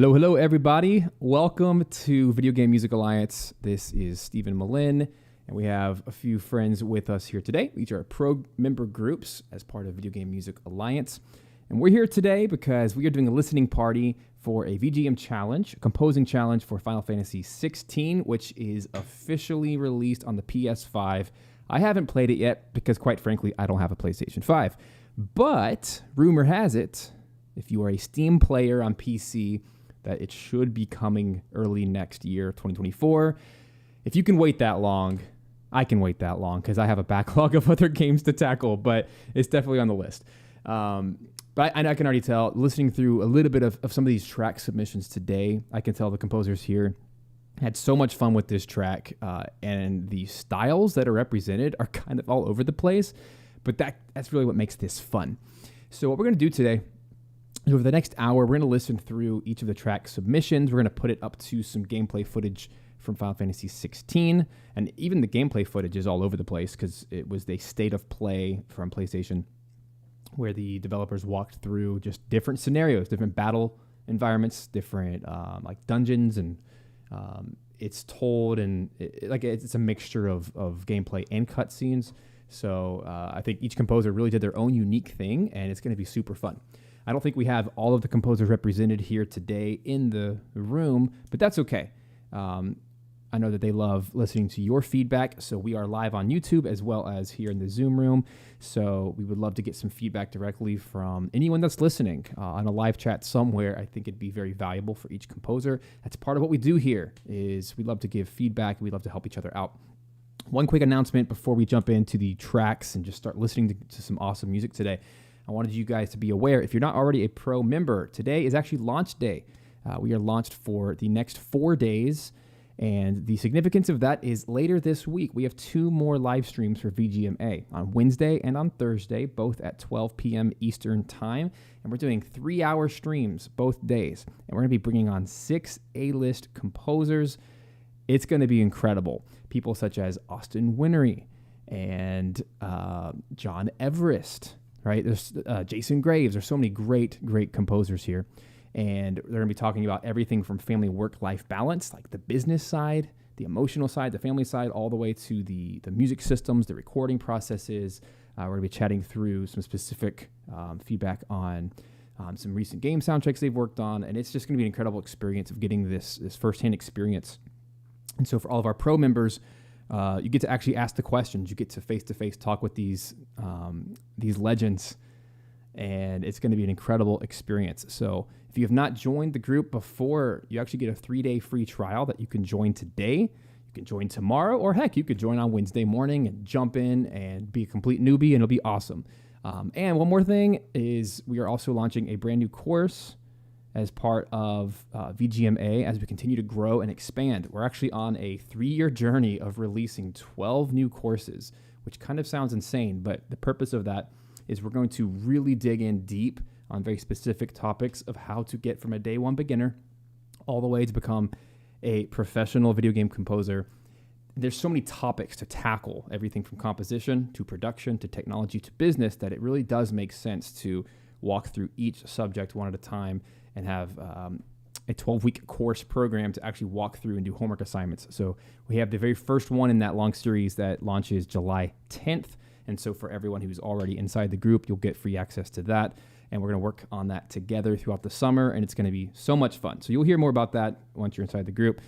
Hello, everybody. Welcome to Video Game Music Alliance. This is Stephen Melin, and we have a few friends with us here today. These are pro member groups as part of Video Game Music Alliance. And we're here today because we are doing a listening party for a VGM challenge, a composing challenge for Final Fantasy XVI, which is officially released on the PS5. I haven't played it yet because, quite frankly, I don't have a PlayStation 5. But rumor has it, if you are a Steam player on PC, that it should be coming early next year, 2024. If you can wait that long, I can wait that long because I have a backlog of other games to tackle, but it's definitely on the list. But I can already tell, listening through a little bit of some of these track submissions today, I can tell the composers here had so much fun with this track, and the styles that are represented are kind of all over the place, but that's really what makes this fun. So what we're going to do today, over the next hour, we're going to listen through each of the track submissions. We're going to put it up to some gameplay footage from Final Fantasy XVI, and even the gameplay footage is all over the place because it was the state of play from PlayStation where the developers walked through just different scenarios, different battle environments, different like dungeons, and it's told and it's a mixture of gameplay and cutscenes. So I think each composer really did their own unique thing, and it's going to be super fun. I don't think we have all of the composers represented here today in the room, but that's okay. I know that they love listening to your feedback, so we are live on YouTube as well as here in the Zoom room. So we would love to get some feedback directly from anyone that's listening on a live chat somewhere. I think it'd be very valuable for each composer. That's part of what we do here is we love to give feedback. We love to help each other out. One quick announcement before we jump into the tracks and just start listening to some awesome music today. I wanted you guys to be aware, if you're not already a pro member, today is actually launch day. We are launched for the next 4 days, and the significance of that is later this week, we have 2 more live streams for VGMA on Wednesday and on Thursday, both at 12 p.m. Eastern Time, and we're doing 3-hour streams both days, and we're going to be bringing on 6 A-list composers. It's going to be incredible. People such as Austin Winery and John Everest, right? There's Jason Graves. There's so many great composers here. And they're going to be talking about everything from family work-life balance, like the business side, the emotional side, the family side, all the way to the music systems, the recording processes. We're going to be chatting through some specific feedback on some recent game soundtracks they've worked on. And it's just going to be an incredible experience of getting this firsthand experience. And so for all of our pro members, you get to actually ask the questions. You get to face-to-face talk with these legends, and it's going to be an incredible experience. So if you have not joined the group before, you actually get a 3-day free trial that you can join today. You can join tomorrow, or heck, you could join on Wednesday morning and jump in and be a complete newbie, and it'll be awesome. And one more thing is we are also launching a brand new course as part of VGMA as we continue to grow and expand. We're actually on a 3-year journey of releasing 12 new courses, which kind of sounds insane, but the purpose of that is we're going to really dig in deep on very specific topics of how to get from a day one beginner all the way to become a professional video game composer. There's so many topics to tackle, everything from composition to production to technology to business, that it really does make sense to walk through each subject one at a time and have a 12-week course program to actually walk through and do homework assignments. So we have the very first one in that long series that launches July 10th. And so for everyone who's already inside the group, you'll get free access to that. And we're going to work on that together throughout the summer, and it's going to be so much fun. So you'll hear more about that once you're inside the group.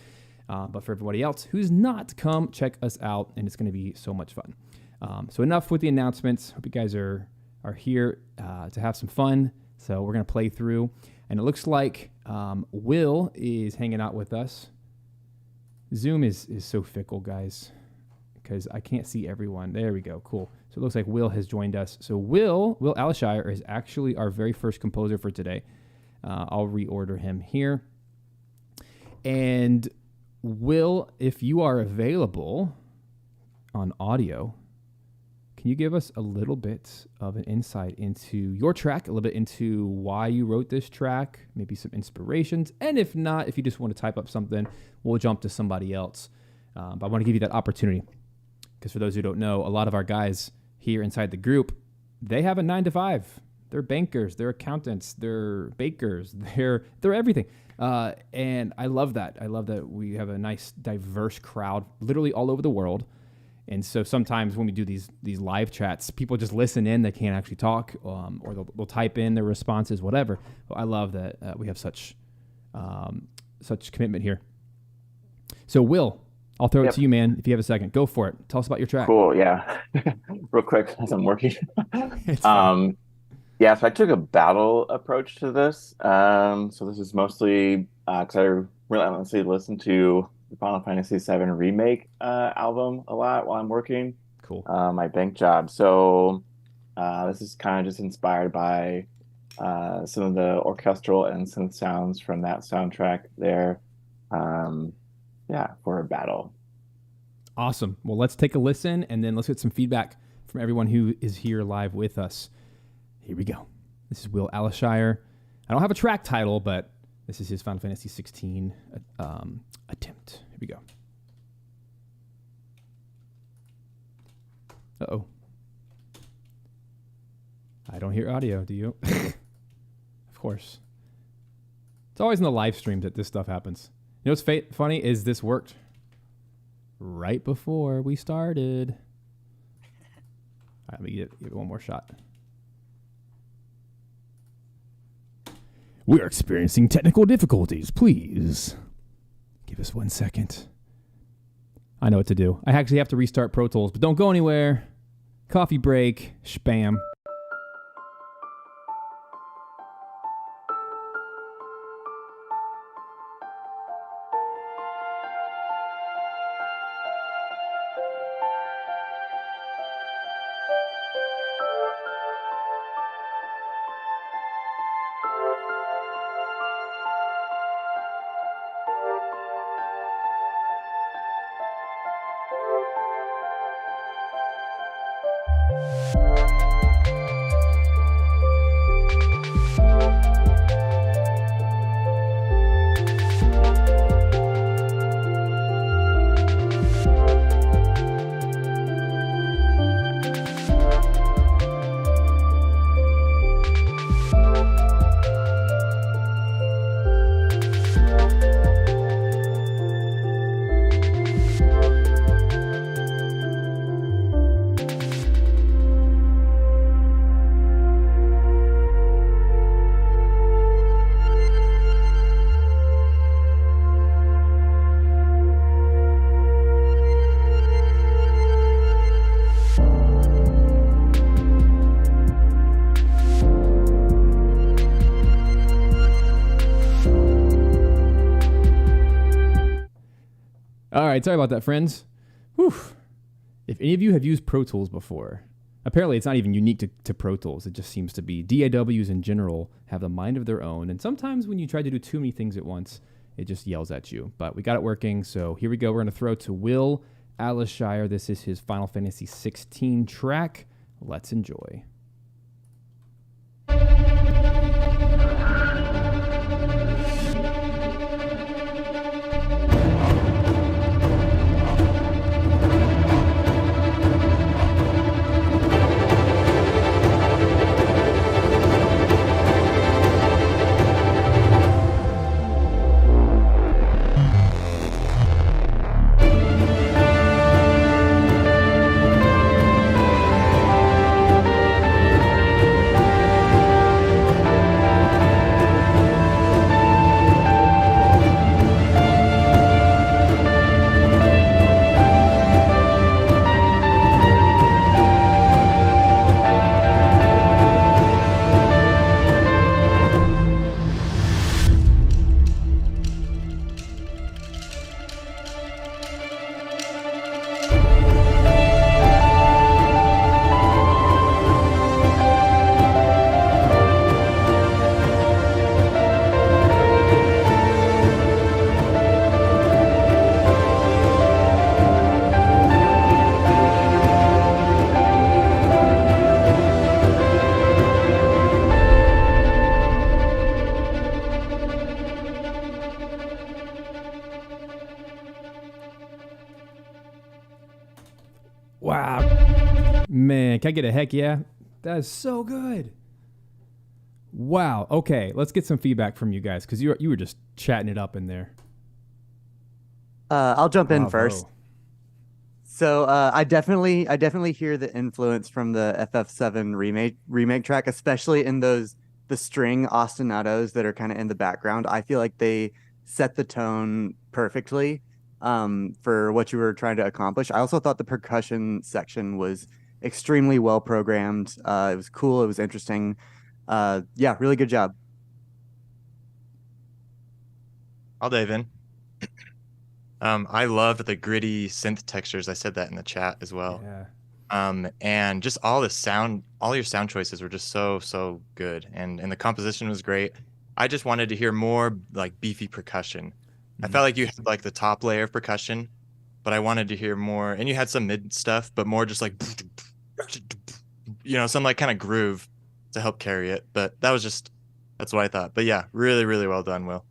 But for everybody else who's not, come check us out, and it's going to be so much fun. So enough with the announcements. Hope you guys are here to have some fun. So we're going to play through. And it looks like Will is hanging out with us. Zoom is so fickle, guys, because I can't see everyone. There we go. Cool. So it looks like Will has joined us. So Will Alishire is actually our very first composer for today. I'll reorder him here. And Will, if you are available on audio, can you give us a little bit of an insight into your track, a little bit into why you wrote this track, maybe some inspirations? And if not, if you just want to type up something, we'll jump to somebody else. But I want to give you that opportunity because for those who don't know, a lot of our guys here inside the group, they have a 9 to 5. They're bankers, they're accountants, they're bakers, they're everything. And I love that. I love that we have a nice diverse crowd literally all over the world. And so sometimes when we do these live chats, people just listen in. They can't actually talk, or they'll type in their responses, whatever. But I love that we have such commitment here. So Will, I'll throw it to you, man. If you have a second, go for it. Tell us about your track. Cool. Yeah. Real quick as I'm working. Yeah, so I took a battle approach to this. So this is mostly because I relentlessly listen to the Final Fantasy VII Remake album a lot while I'm working. Cool. My bank job. So this is kind of just inspired by some of the orchestral and synth sounds from that soundtrack there. Yeah, for a battle. Awesome. Well, let's take a listen, and then let's get some feedback from everyone who is here live with us. Here we go. This is Will Alishire. I don't have a track title, but this is his Final Fantasy XVI attempt. Here we go. Uh-oh. I don't hear audio, do you? Of course. It's always in the live streams that this stuff happens. You know what's funny is this worked right before we started. All right, let me give it one more shot. We're experiencing technical difficulties. Please give us 1 second. I know what to do. I actually have to restart Pro Tools, but don't go anywhere. Coffee break. Spam. All right, sorry about that, friends. Whew. If any of you have used Pro Tools before, apparently it's not even unique to Pro Tools. It just seems to be DAWs in general have a mind of their own. And sometimes when you try to do too many things at once, it just yells at you. But we got it working. So here we go. We're going to throw to Will Alishire. This is his Final Fantasy XVI track. Let's enjoy. Wow. Man, can I get a heck yeah? That is so good. Wow. Okay, let's get some feedback from you guys because you were just chatting it up in there. I'll jump in first. Bravo. So I definitely hear the influence from the FF7 remake track, especially in the string ostinatos that are kind of in the background. I feel like they set the tone perfectly for what you were trying to accomplish. I also thought the percussion section was extremely well programmed. It was cool. It was interesting. Yeah, really good job. I'll dive in. I love the gritty synth textures. I said that in the chat as well. Yeah. And just all your sound choices were just so good, and the composition was great. I just wanted to hear more like beefy percussion. I felt like you had like the top layer of percussion, but I wanted to hear more, and you had some mid stuff, but more just like some like kind of groove to help carry it. But that's what I thought. But yeah, really, really well done, Will.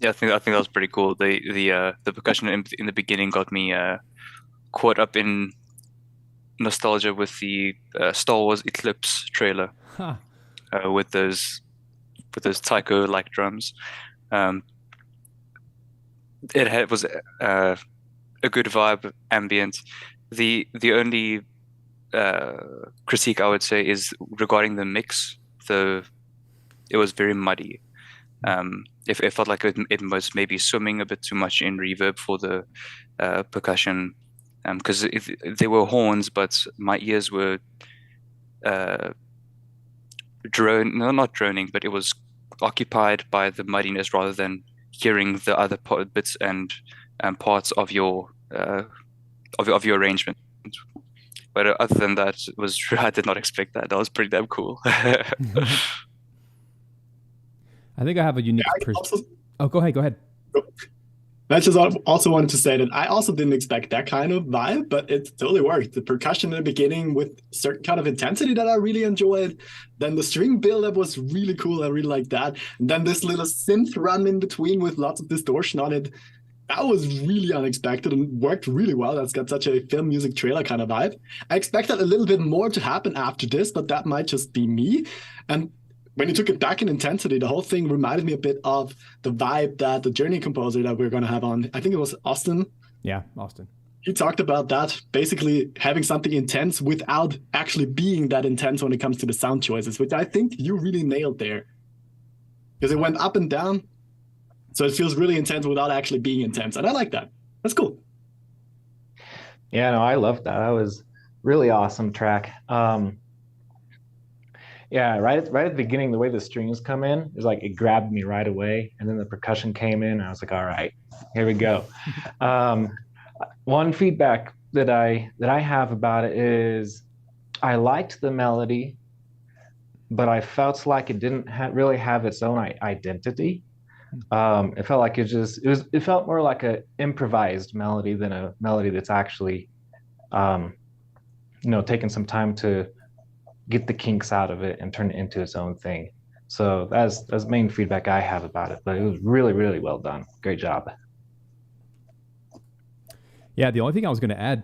Yeah, I think that was pretty cool. The percussion in the beginning got me caught up in nostalgia with the Star Wars Eclipse trailer Huh. with those taiko-like drums. It was a good vibe, ambient. The only critique I would say is regarding the mix. It was very muddy. It felt like it was maybe swimming a bit too much in reverb for the percussion, because there were horns, but my ears were not droning, but it was occupied by the muddiness rather than hearing the other bits and parts of your arrangement. But other than that, I did not expect that. That was pretty damn cool. I think I have a unique. Oh, go ahead. I just also wanted to say that I also didn't expect that kind of vibe, but it totally worked. The percussion in the beginning with certain kind of intensity that I really enjoyed. Then the string build-up was really cool. I really liked that. And then this little synth run in between with lots of distortion on it. That was really unexpected and worked really well. That's got such a film music trailer kind of vibe. I expected a little bit more to happen after this, but that might just be me. And when you took it back in intensity, the whole thing reminded me a bit of the vibe that the Journey composer that we're going to have on, I think it was Austin. Yeah, Austin. He talked about that, basically having something intense without actually being that intense when it comes to the sound choices, which I think you really nailed there. Because it went up and down, so it feels really intense without actually being intense. And I like that. That's cool. Yeah, no, I love that. That was really awesome track. Yeah, right at the beginning, the way the strings come in is like it grabbed me right away, and then the percussion came in, and I was like, "All right, here we go." One feedback that I have about it is I liked the melody, but I felt like it didn't really have its own identity. It felt like it felt more like a improvised melody than a melody that's actually, taking some time to get the kinks out of it and turn it into its own thing. So that's main feedback I have about it, but it was really, really well done. Great job. Yeah, the only thing I was going to add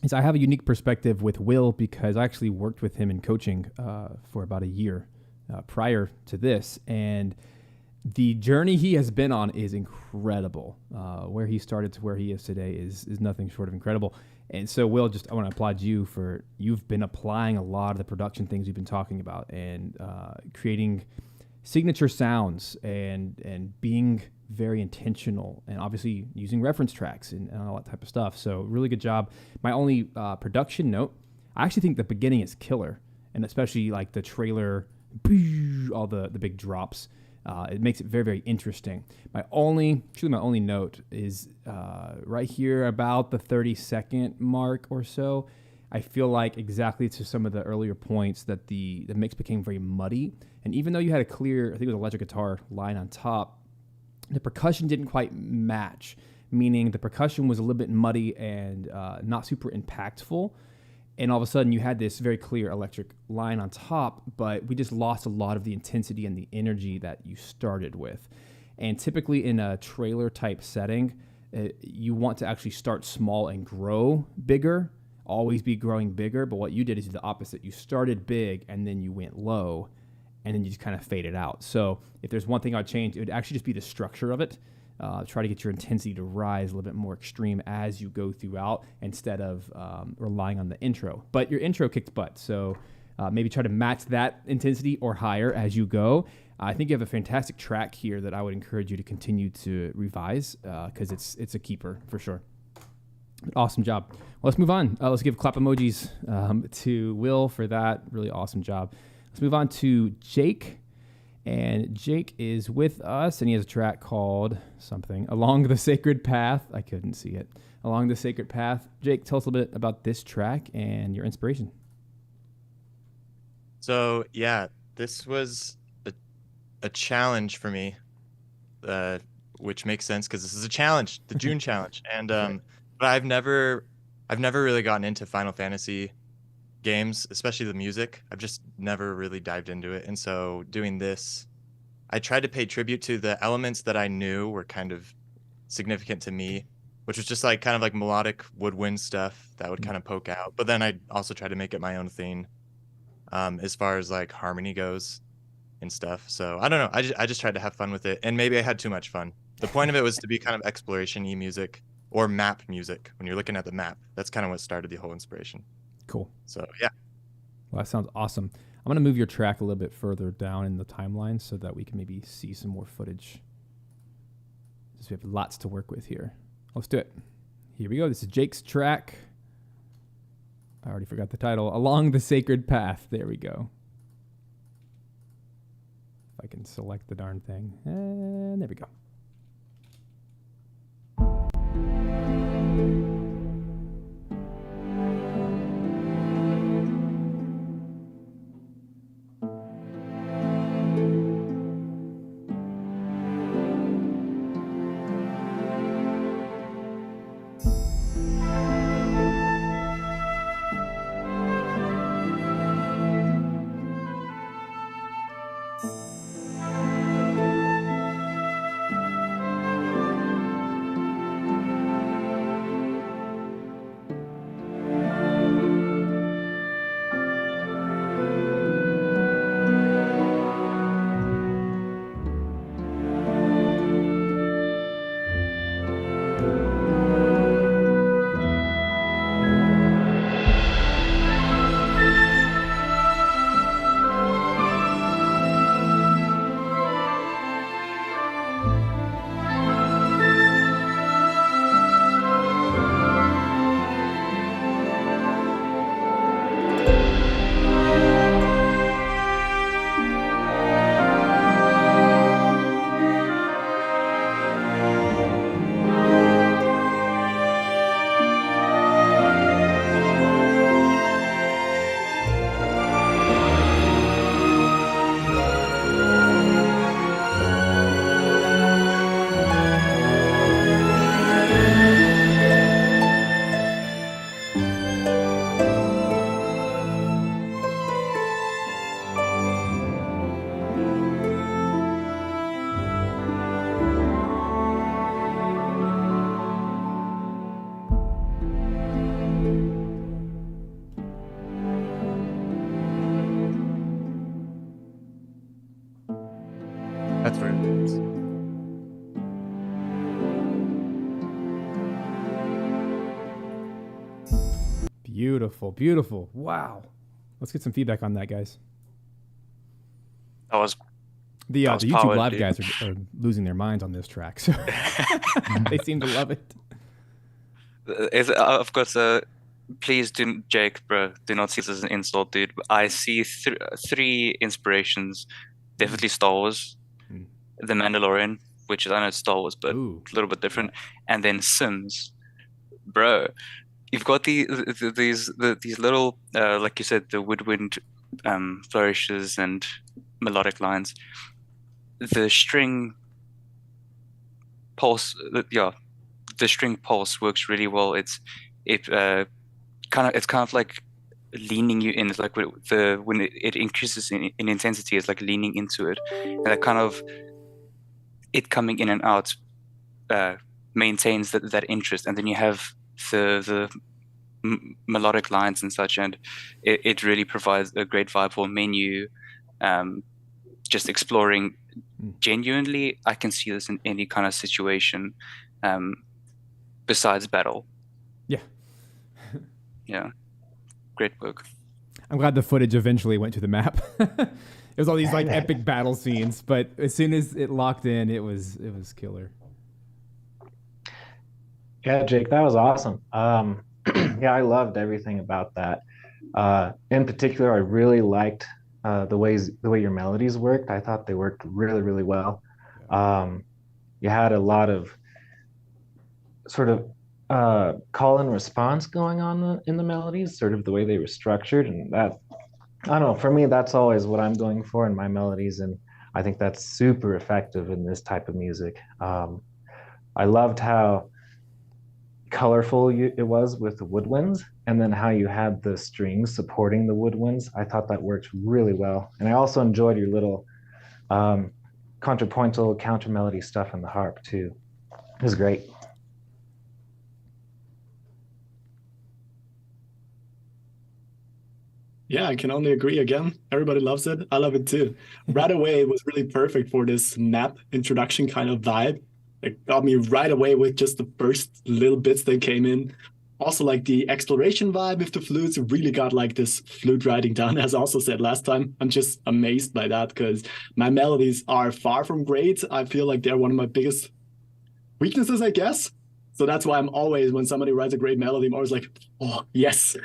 is I have a unique perspective with Will because I actually worked with him in coaching for about a year prior to this, and the journey he has been on is incredible. Where he started to where he is today is nothing short of incredible. And so, Will, I want to applaud you for you've been applying a lot of the production things you've been talking about and creating signature sounds and being very intentional and obviously using reference tracks and all that type of stuff. So really good job. My only production note, I actually think the beginning is killer, and especially like the trailer, all the big drops. It makes it very, very interesting. My only note is right here about the 30-second mark or so. I feel like exactly to some of the earlier points that the mix became very muddy. And even though you had a clear, I think it was electric guitar line on top, the percussion didn't quite match, meaning the percussion was a little bit muddy and not super impactful. And all of a sudden you had this very clear electric line on top, but we just lost a lot of the intensity and the energy that you started with. And typically in a trailer type setting, you want to actually start small and grow bigger. always be growing bigger. But what you did is the opposite. You started big and then you went low, and then you just kind of faded out. So if there's one thing I'd change, it would actually just be the structure of it. Try to get your intensity to rise a little bit more extreme as you go throughout instead of relying on the intro. But your intro kicked butt, so maybe try to match that intensity or higher as you go. I think you have a fantastic track here that I would encourage you to continue to revise because it's a keeper for sure. Awesome job. Well, let's move on. Let's give clap emojis to Will for that. Really awesome job. Let's move on to Jake. And Jake is with us, and he has a track called something, Along the Sacred Path. I couldn't see it. Along the Sacred Path. Jake, tell us a little bit about this track and your inspiration. So, yeah, this was a challenge for me, which makes sense because this is a challenge, the June challenge. And but I've never really gotten into Final Fantasy games, especially the music. I've just never really dived into it. And so doing this, I tried to pay tribute to the elements that I knew were kind of significant to me, which was just like kind of like melodic woodwind stuff that would kind of poke out. But then I also tried to make it my own thing as far as like harmony goes and stuff. So I don't know. I just tried to have fun with it. And maybe I had too much fun. The point of it was to be kind of exploration-y music or map music. When you're looking at the map, that's kind of what started the whole inspiration. Cool. So, yeah. Well, that sounds awesome. I'm going to move your track a little bit further down in the timeline so that we can maybe see some more footage. Because we have lots to work with here. Let's do it. Here we go. This is Jake's track. I already forgot the title. Along the Sacred Path. There we go. If I can select the darn thing. And there we go. That's where it is. Beautiful, beautiful. Wow. Let's get some feedback on that, guys. That was The That was YouTube powered, Live dude. guys are losing their minds on this track. So they seem to love it. Of course, please do, Jake, bro, do not see this as an insult, dude. I see three inspirations. Definitely Star Wars, Mm. The Mandalorian, which is, I know it's Star Wars, but Ooh. a little bit different, and then Sims, bro. You've got these little, like you said, the woodwind flourishes and melodic lines. The string pulse, the string pulse works really well. It's kind of like leaning you in. It's like when it increases in intensity, it's like leaning into it, and that kind of it coming in and out maintains that interest. And then you have the melodic lines and such, and it really provides a great vibe for menu. Just exploring genuinely, I can see this in any kind of situation besides battle. Yeah. Yeah. Great book. I'm glad the footage eventually went to the map. It was all these like epic battle scenes, but as soon as it locked in, it was killer. Yeah, Jake, that was awesome. Yeah, I loved everything about that. In particular, I really liked the way your melodies worked. I thought they worked really, really well. You had a lot of sort of call and response going on in the melodies, sort of the way they were structured, and that, I don't know, for me, that's always what I'm going for in my melodies, and I think that's super effective in this type of music. I loved how colorful it was with the woodwinds, and then how you had the strings supporting the woodwinds. I thought that worked really well, and I also enjoyed your little contrapuntal counter melody stuff on the harp too. It was great. Yeah, I can only agree again. Everybody loves it. I love it too. Right away, it was really perfect for this map introduction kind of vibe. It got me right away with just the first little bits that came in. Also, like the exploration vibe with the flutes, really got like this flute writing down, as I also said last time. I'm just amazed by that because my melodies are far from great. I feel like they're one of my biggest weaknesses, I guess. So that's why I'm always, when somebody writes a great melody, I'm always like, oh, yes.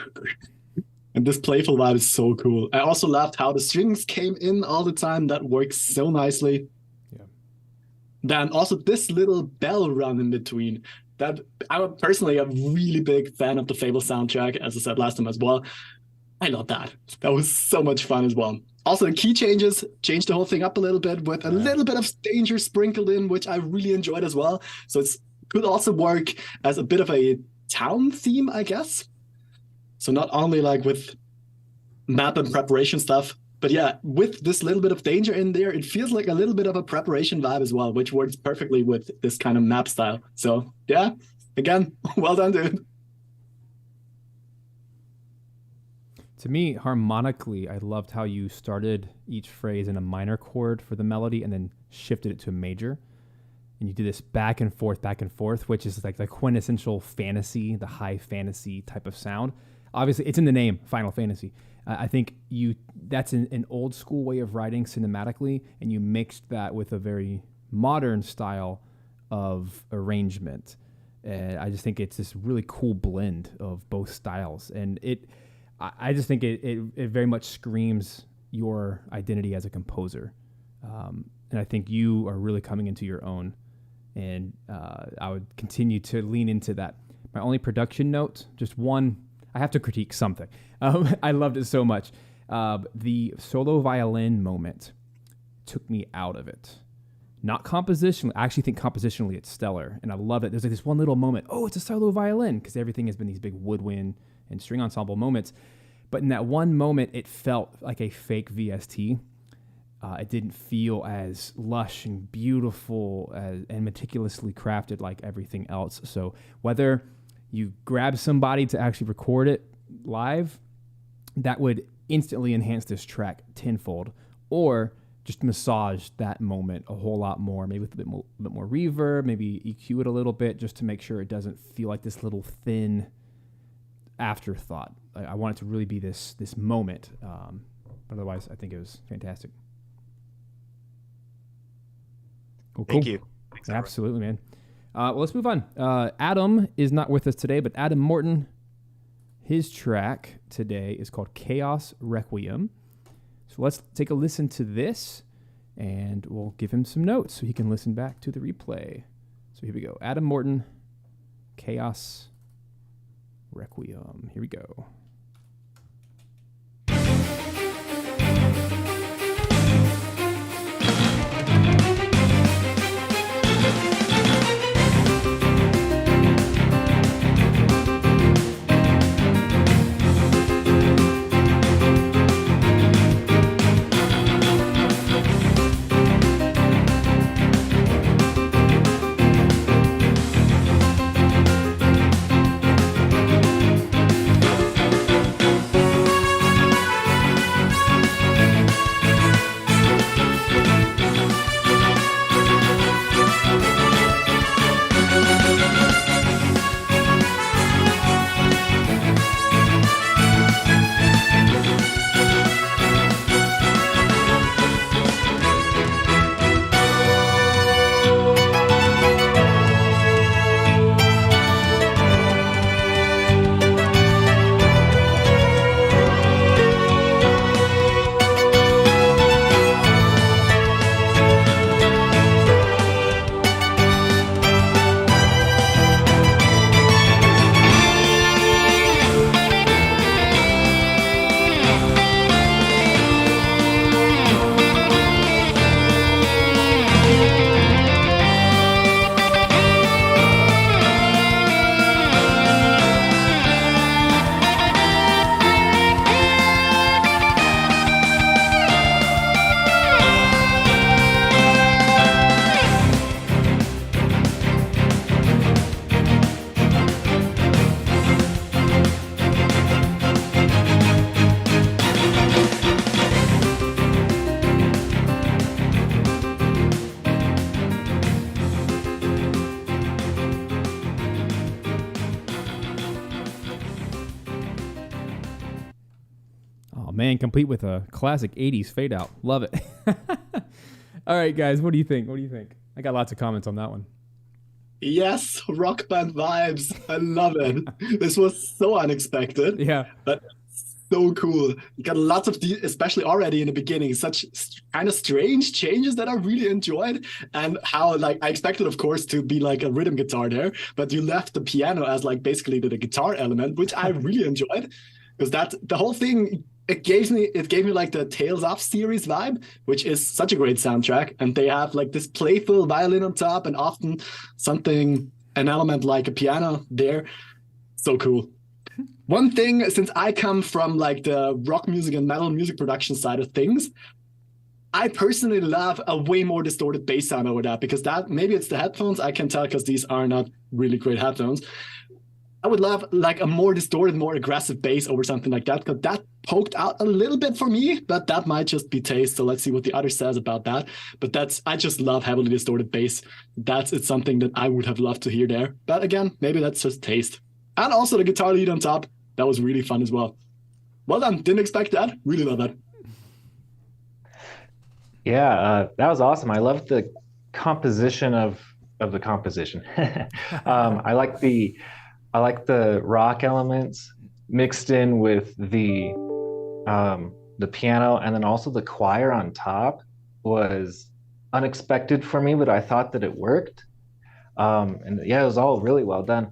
And this playful vibe is so cool. I also loved how the strings came in all the time. That works so nicely. Yeah. Then also this little bell run in between. That I'm personally a really big fan of the Fable soundtrack, as I said last time as well. I love that. That was so much fun as well. Also, the key changes changed the whole thing up a little bit with a little bit of danger sprinkled in, which I really enjoyed as well. So it could also work as a bit of a town theme, I guess. So not only like with map and preparation stuff, but yeah, with this little bit of danger in there, it feels like a little bit of a preparation vibe as well, which works perfectly with this kind of map style. So yeah, again, well done, dude. To me, harmonically, I loved how you started each phrase in a minor chord for the melody and then shifted it to a major. And you do this back and forth, which is like the quintessential fantasy, the high fantasy type of sound. Obviously, it's in the name, Final Fantasy. I think that's an old school way of writing cinematically, and you mixed that with a very modern style of arrangement. And I just think it's this really cool blend of both styles. And I just think it very much screams your identity as a composer. And I think you are really coming into your own. And I would continue to lean into that. My only production note, just one, I have to critique something. I loved it so much. The solo violin moment took me out of it. Not compositionally. I actually think compositionally it's stellar. And I love it. There's like this one little moment. Oh, it's a solo violin. Because everything has been these big woodwind and string ensemble moments. But in that one moment, it felt like a fake VST. It didn't feel as lush and beautiful and meticulously crafted like everything else. So whether you grab somebody to actually record it live, that would instantly enhance this track tenfold, or just massage that moment a whole lot more, maybe with a bit more reverb, maybe EQ it a little bit just to make sure it doesn't feel like this little thin afterthought. I want it to really be this moment. Otherwise, I think it was fantastic. Cool. Thank you. Thanks, Absolutely, man. Well, let's move on. Adam is not with us today, but Adam Morton, his track today is called Chaos Requiem. So let's take a listen to this, and we'll give him some notes so he can listen back to the replay. So here we go. Adam Morton, Chaos Requiem. Here we go. man, complete with a classic 80s fade out. Love it. All right, guys, what do you think? I got lots of comments on that one. Yes, rock band vibes. I love it. This was so unexpected. Yeah. But so cool. You got lots of, especially already in the beginning, such kind of strange changes that I really enjoyed. And how, like, I expected, of course, to be like a rhythm guitar there, but you left the piano as like basically the guitar element, which I really enjoyed. Because that the whole thing, it gave me like the Tales of series vibe, which is such a great soundtrack. And they have like this playful violin on top and often an element like a piano there. So cool. One thing, since I come from like the rock music and metal music production side of things, I personally love a way more distorted bass sound over that, because that, maybe it's the headphones, I can tell because these are not really great headphones. I would love like a more distorted, more aggressive bass over something like that, because that poked out a little bit for me, but that might just be taste. So let's see what the other says about that. But I just love heavily distorted bass. It's something that I would have loved to hear there. But again, maybe that's just taste. And also the guitar lead on top, that was really fun as well. Well done. Didn't expect that. Really love that. Yeah, that was awesome. I loved the composition of the composition. I like the rock elements mixed in with the piano, and then also the choir on top was unexpected for me, but I thought that it worked. And yeah, it was all really well done.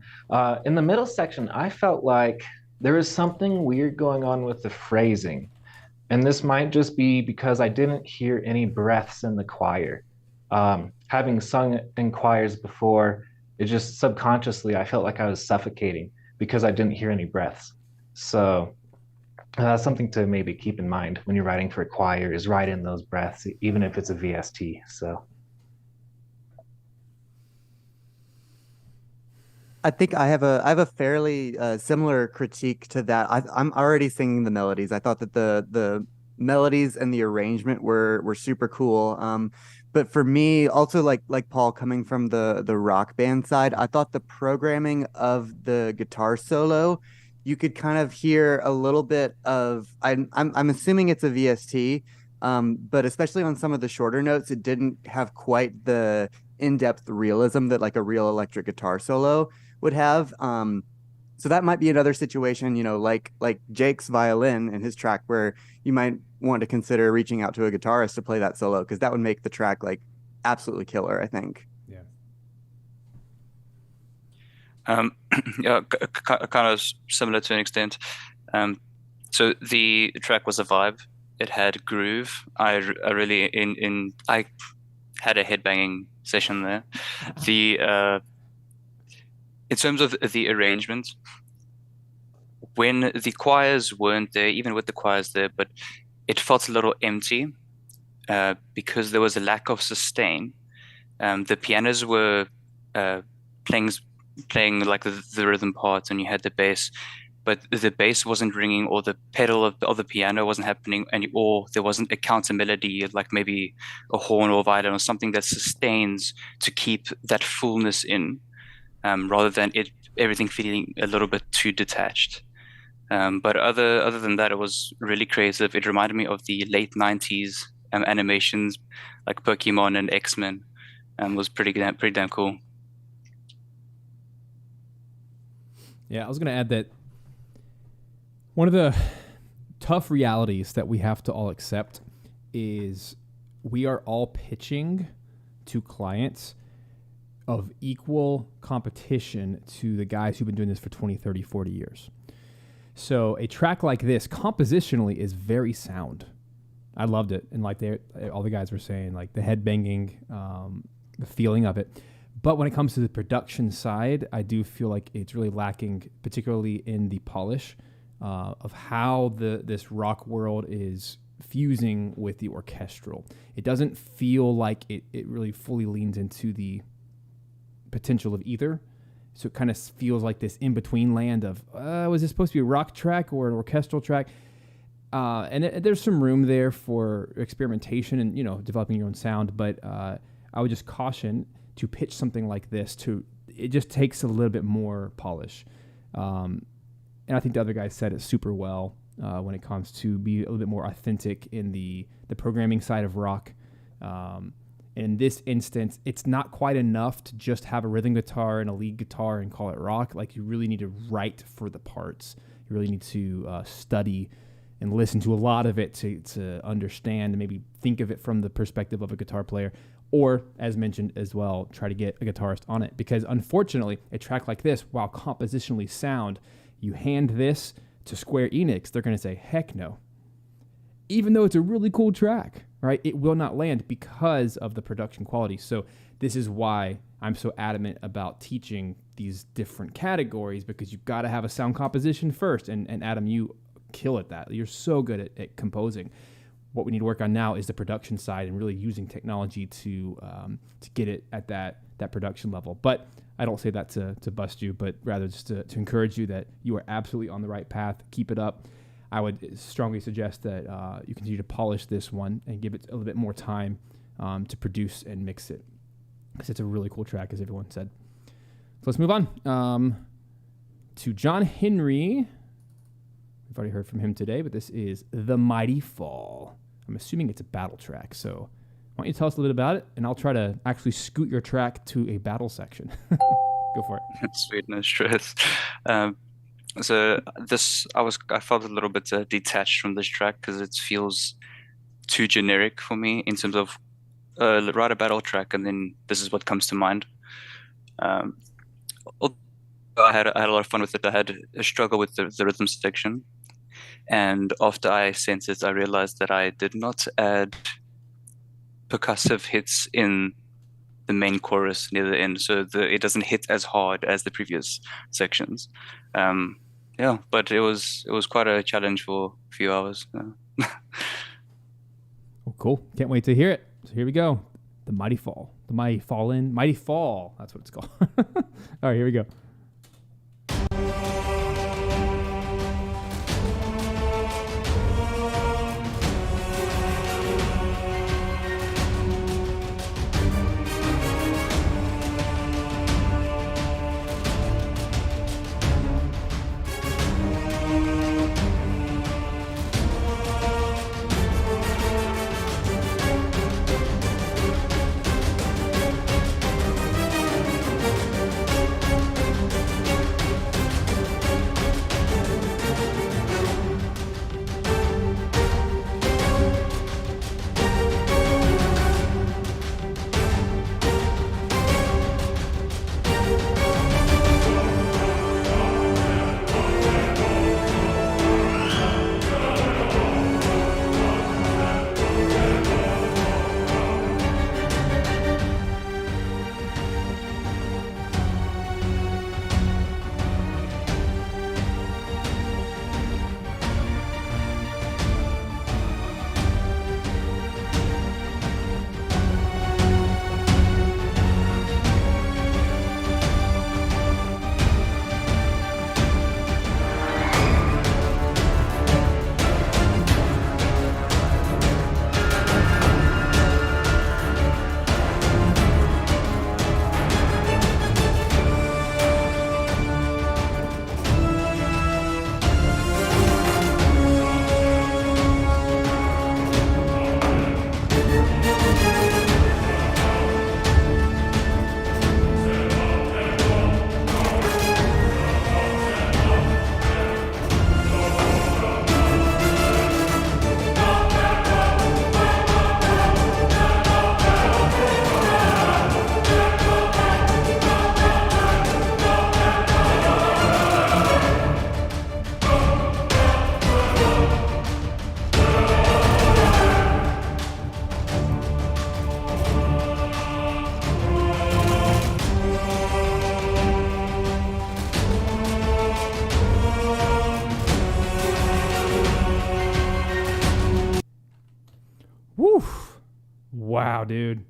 In the middle section, I felt like there was something weird going on with the phrasing. And this might just be because I didn't hear any breaths in the choir. Having sung in choirs before, it just subconsciously, I felt like I was suffocating because I didn't hear any breaths. So that's something to maybe keep in mind when you're writing for a choir, is write in those breaths, even if it's a VST. So I think I have a fairly similar critique to that. I'm already singing the melodies. I thought that the melodies and the arrangement were super cool. But for me, also like Paul, coming from the rock band side, I thought the programming of the guitar solo, you could kind of hear a little bit of, I'm assuming it's a VST, but especially on some of the shorter notes, it didn't have quite the in-depth realism that like a real electric guitar solo would have. So that might be another situation, like Jake's violin in his track, where you might want to consider reaching out to a guitarist to play that solo, because that would make the track like absolutely killer, I think. Yeah. Yeah, kind of similar to an extent. So the track was a vibe. It had groove. I really I had a headbanging session there. In terms of the arrangement, when the choirs weren't there, even with the choirs there, but it felt a little empty because there was a lack of sustain. The pianos were playing like the rhythm parts, and you had the bass, but the bass wasn't ringing, or the pedal of the piano wasn't happening, or there wasn't a counter melody, like maybe a horn or violin or something that sustains to keep that fullness in. Rather than everything feeling a little bit too detached. But other than that, it was really creative. It reminded me of the late 90s animations like Pokemon and X-Men, and was pretty damn cool. Yeah, I was going to add that one of the tough realities that we have to all accept is we are all pitching to clients of equal competition to the guys who've been doing this for 20, 30, 40 years. So a track like this compositionally is very sound. I loved it. And like all the guys were saying, like the head banging, the feeling of it. But when it comes to the production side, I do feel like it's really lacking, particularly in the polish of how this rock world is fusing with the orchestral. It doesn't feel like it really fully leans into the potential of either. So it kind of feels like this in-between land of, was this supposed to be a rock track or an orchestral track? And there's some room there for experimentation and, developing your own sound. But I would just caution to pitch something like this it just takes a little bit more polish. And I think the other guy said it super well. when it comes to be a little bit more authentic in the programming side of rock. In this instance, it's not quite enough to just have a rhythm guitar and a lead guitar and call it rock. Like, you really need to write for the parts. You really need to study and listen to a lot of it to understand and maybe think of it from the perspective of a guitar player. Or, as mentioned as well, try to get a guitarist on it. Because unfortunately, a track like this, while compositionally sound, you hand this to Square Enix, they're going to say, heck no. Even though it's a really cool track, right? It will not land because of the production quality. So this is why I'm so adamant about teaching these different categories, because you've got to have a sound composition first. And Adam, you kill at that. You're so good at composing. What we need to work on now is the production side and really using technology to get it at that production level. But I don't say that to bust you, but rather just to encourage you that you are absolutely on the right path. Keep it up. I would strongly suggest that you continue to polish this one and give it a little bit more time to produce and mix it, because it's a really cool track, as everyone said. So let's move on to John Henry. We've already heard from him today, but this is The Mighty Fall. I'm assuming it's a battle track, so why don't you tell us a little bit about it, and I'll try to actually scoot your track to a battle section. Go for it. Sweet, no stress. So I felt a little bit detached from this track because it feels too generic for me in terms of write a battle track and then this is what comes to mind. I had a lot of fun with it. I had a struggle with the rhythm section, and after I sent it, I realized that I did not add percussive hits in the main chorus near the end, so it doesn't hit as hard as the previous sections. But it was quite a challenge for a few hours. Well, cool. Can't wait to hear it. So here we go. The Mighty Fall. The Mighty Fallen. Mighty Fall. That's what it's called. All right, here we go. Wow, dude.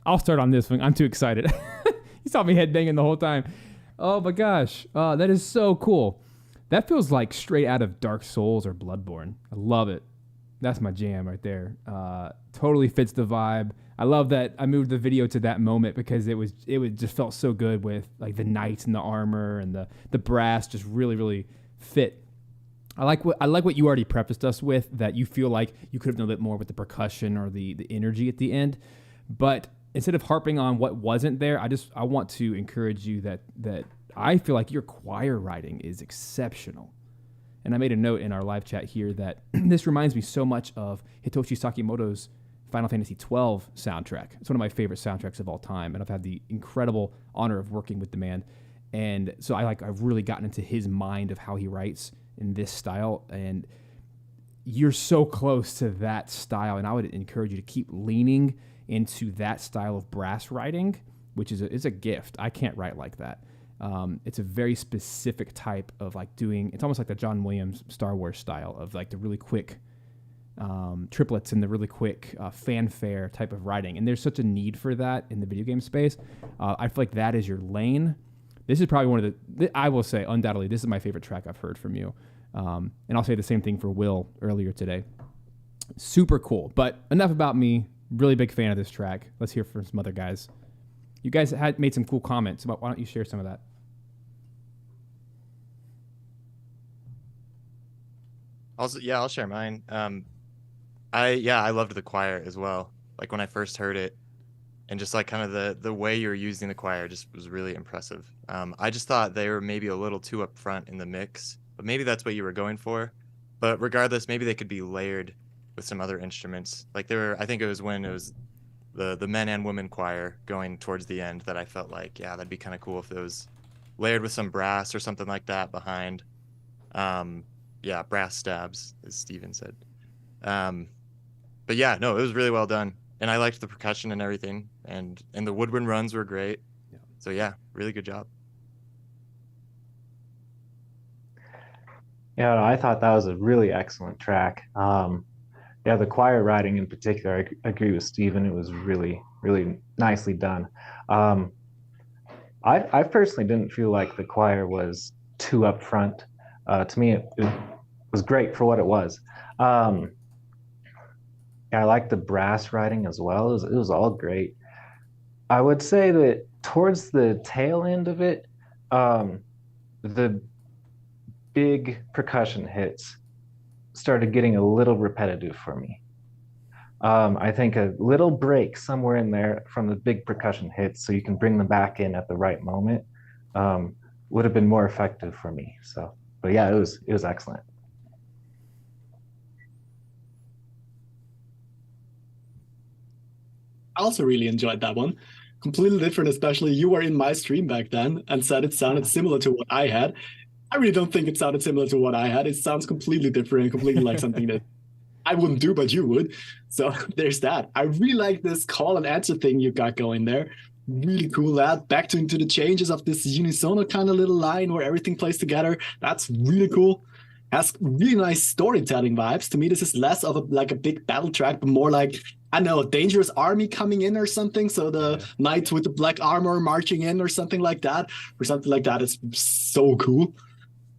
I'll start on this one. I'm too excited. You saw me headbanging the whole time. Oh my gosh. That is so cool. That feels like straight out of Dark Souls or Bloodborne. I love it. That's my jam right there. Totally fits the vibe. I love that I moved the video to that moment because it just felt so good with like the knights and the armor and the brass just really, really fit. I like what you already prefaced us with, that you feel like you could have done a bit more with the percussion or the energy at the end. But instead of harping on what wasn't there, I want to encourage you that I feel like your choir writing is exceptional. And I made a note in our live chat here that this reminds me so much of Hitoshi Sakimoto's Final Fantasy XII soundtrack. It's one of my favorite soundtracks of all time, and I've had the incredible honor of working with the man. And so I've really gotten into his mind of how he writes in this style, and you're so close to that style, and I would encourage you to keep leaning into that style of brass writing, which is a gift. I can't write like that. It's a very specific type of it's almost like the John Williams Star Wars style of like the really quick triplets and the really quick fanfare type of writing. And there's such a need for that in the video game space. I feel like that is your lane. This is probably one of I will say undoubtedly, this is my favorite track I've heard from you. And I'll say the same thing for Will earlier today. Super cool. But enough about me. Really big fan of this track. Let's hear from some other guys. You guys had made some cool comments about, why don't you share some of that? I'll share mine. I loved the choir as well. Like when I first heard it, and just like kind of the way you were using the choir just was really impressive. I just thought they were maybe a little too upfront in the mix, but maybe that's what you were going for. But regardless, maybe they could be layered with some other instruments. Like I think it was when it was the men and women choir going towards the end that I felt like, yeah, that'd be kind of cool if it was layered with some brass or something like that behind. Yeah, brass stabs, as Steven said. But yeah, no, it was really well done. And I liked the percussion and everything. And the woodwind runs were great. Yeah. So yeah, really good job. Yeah, I thought that was a really excellent track. Yeah, the choir writing in particular, I agree with Steven. It was really, really nicely done. I personally didn't feel like the choir was too upfront. To me, it was great for what it was. I liked the brass writing as well. It was all great. I would say that towards the tail end of it, the big percussion hits started getting a little repetitive for me. I think a little break somewhere in there from the big percussion hits, so you can bring them back in at the right moment, would have been more effective for me. So, but yeah, it was excellent. I also really enjoyed that one. Completely different, especially you were in my stream back then and said it sounded similar to what I had. I really don't think it sounded similar to what I had. It sounds completely different, completely like something that I wouldn't do, but you would. So there's that. I really like this call and answer thing you got going there. Really cool that. Back into the changes of this unisono kind of little line where everything plays together. That's really cool. Has really nice storytelling vibes. To me, this is less of a big battle track, but more like, I don't know, a dangerous army coming in or something. So the knights with the black armor marching in or something like that. It's so cool.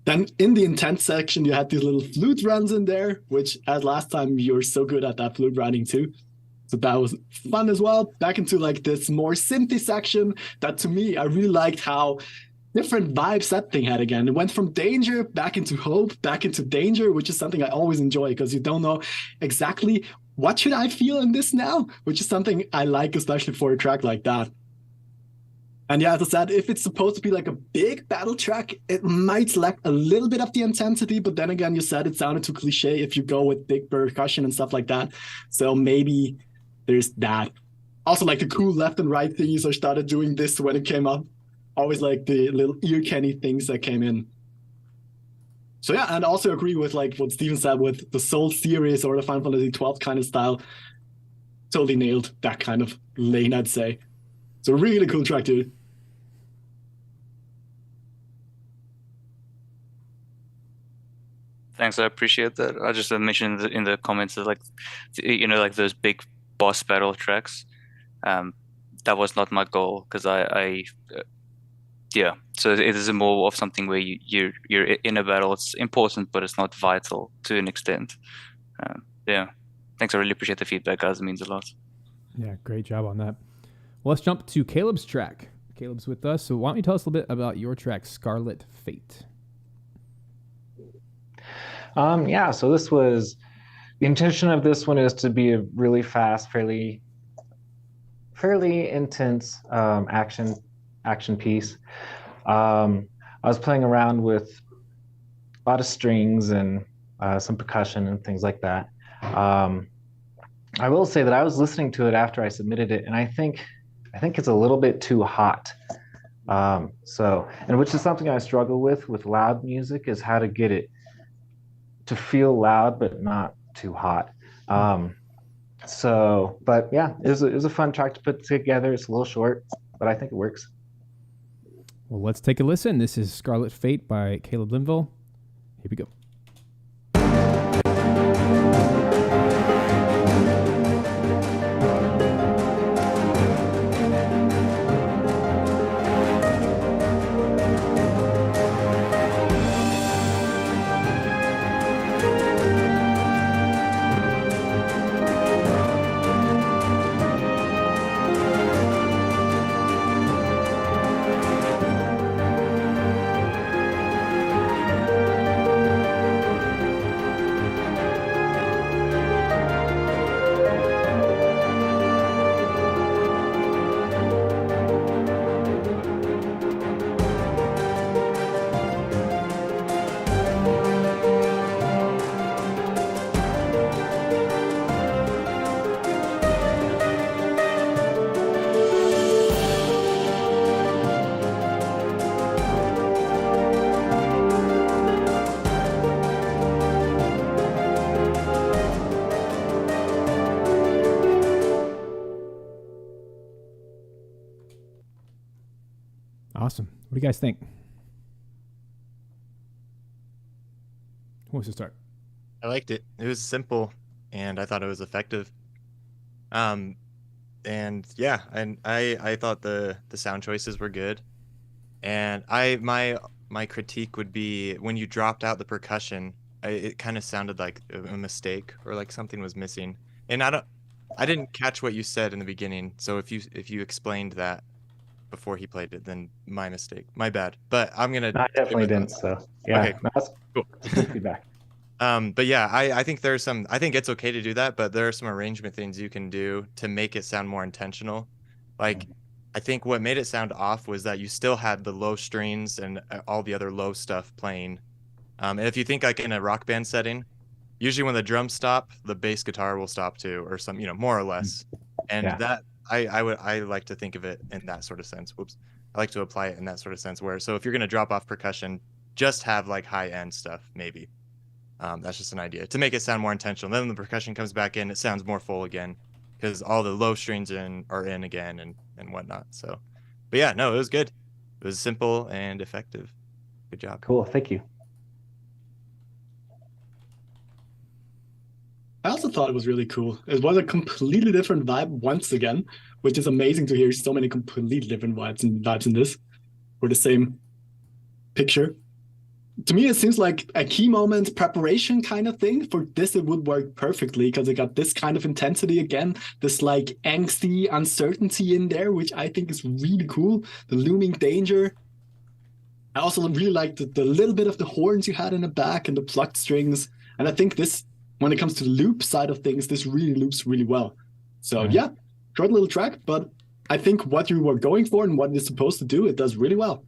Then in the intense section, you had these little flute runs in there, which as last time you were so good at that flute running too. So that was fun as well. Back into like this more synthy section that to me, I really liked how different vibes that thing had again. It went from danger back into hope, back into danger, which is something I always enjoy because you don't know exactly what should I feel in this now, which is something I like, especially for a track like that. And yeah, as I said, if it's supposed to be like a big battle track, it might lack a little bit of the intensity, but then again, you said it sounded too cliche if you go with big percussion and stuff like that. So maybe there's that. Also, like the cool left and right thingies, I started doing this when it came up. Always like the little ear candy things that came in. So yeah, and also agree with like what Steven said with the Soul series or the Final Fantasy XII kind of style. Totally nailed that kind of lane, I'd say. So really cool track, dude. Thanks, I appreciate that. I just mentioned in the comments that, like, like those big boss battle tracks. That was not my goal because yeah. So it is more of something where you're in a battle. It's important, but it's not vital to an extent. Yeah. Thanks. I really appreciate the feedback, guys. It means a lot. Yeah, great job on that. Well, let's jump to Caleb's track. Caleb's with us. So why don't you tell us a little bit about your track, Scarlet Fate? Yeah, so the intention of this one is to be a really fast, fairly intense action piece. I was playing around with a lot of strings and some percussion and things like that. I will say that I was listening to it after I submitted it, and I think it's a little bit too hot. And which is something I struggle with loud music, is how to get it to feel loud but not too hot. But yeah, it was a fun track to put together. It's a little short, but I think it works. Well, let's take a listen. This is Scarlet Fate by Caleb Linville. Here we go. Awesome. What do you guys think? Who wants to start? I liked it. It was simple, and I thought it was effective. And yeah, and I thought the sound choices were good. And my critique would be when you dropped out the percussion, it kind of sounded like a mistake or like something was missing. And I didn't catch what you said in the beginning. So if you explained that before he played it, then my mistake, my bad. But I'm gonna. I definitely didn't. So yeah, okay, that's cool. Good feedback. But yeah, I think I think it's okay to do that, but there are some arrangement things you can do to make it sound more intentional. Like, I think what made it sound off was that you still had the low strings and all the other low stuff playing. And if you think like in a rock band setting, usually when the drums stop, the bass guitar will stop too, or some, more or less. And that I like to think of it in that sort of sense. Whoops. I like to apply it in that sort of sense where, so if you're going to drop off percussion, just have like high end stuff, maybe. That's just an idea to make it sound more intentional. Then when the percussion comes back in, it sounds more full again because all the low strings are in again and whatnot. So, but yeah, no, it was good. It was simple and effective. Good job. Cool. Thank you. I also thought it was really cool. It was a completely different vibe once again, which is amazing to hear so many completely different vibes in this for the same picture. To me, it seems like a key moment preparation kind of thing. For this, it would work perfectly because it got this kind of intensity again, this like angsty uncertainty in there, which I think is really cool. The looming danger. I also really liked the little bit of the horns you had in the back and the plucked strings. And I think this, when it comes to the loop side of things, this really loops really well. So yeah, short little track, but I think what you were going for and what it's supposed to do, it does really well.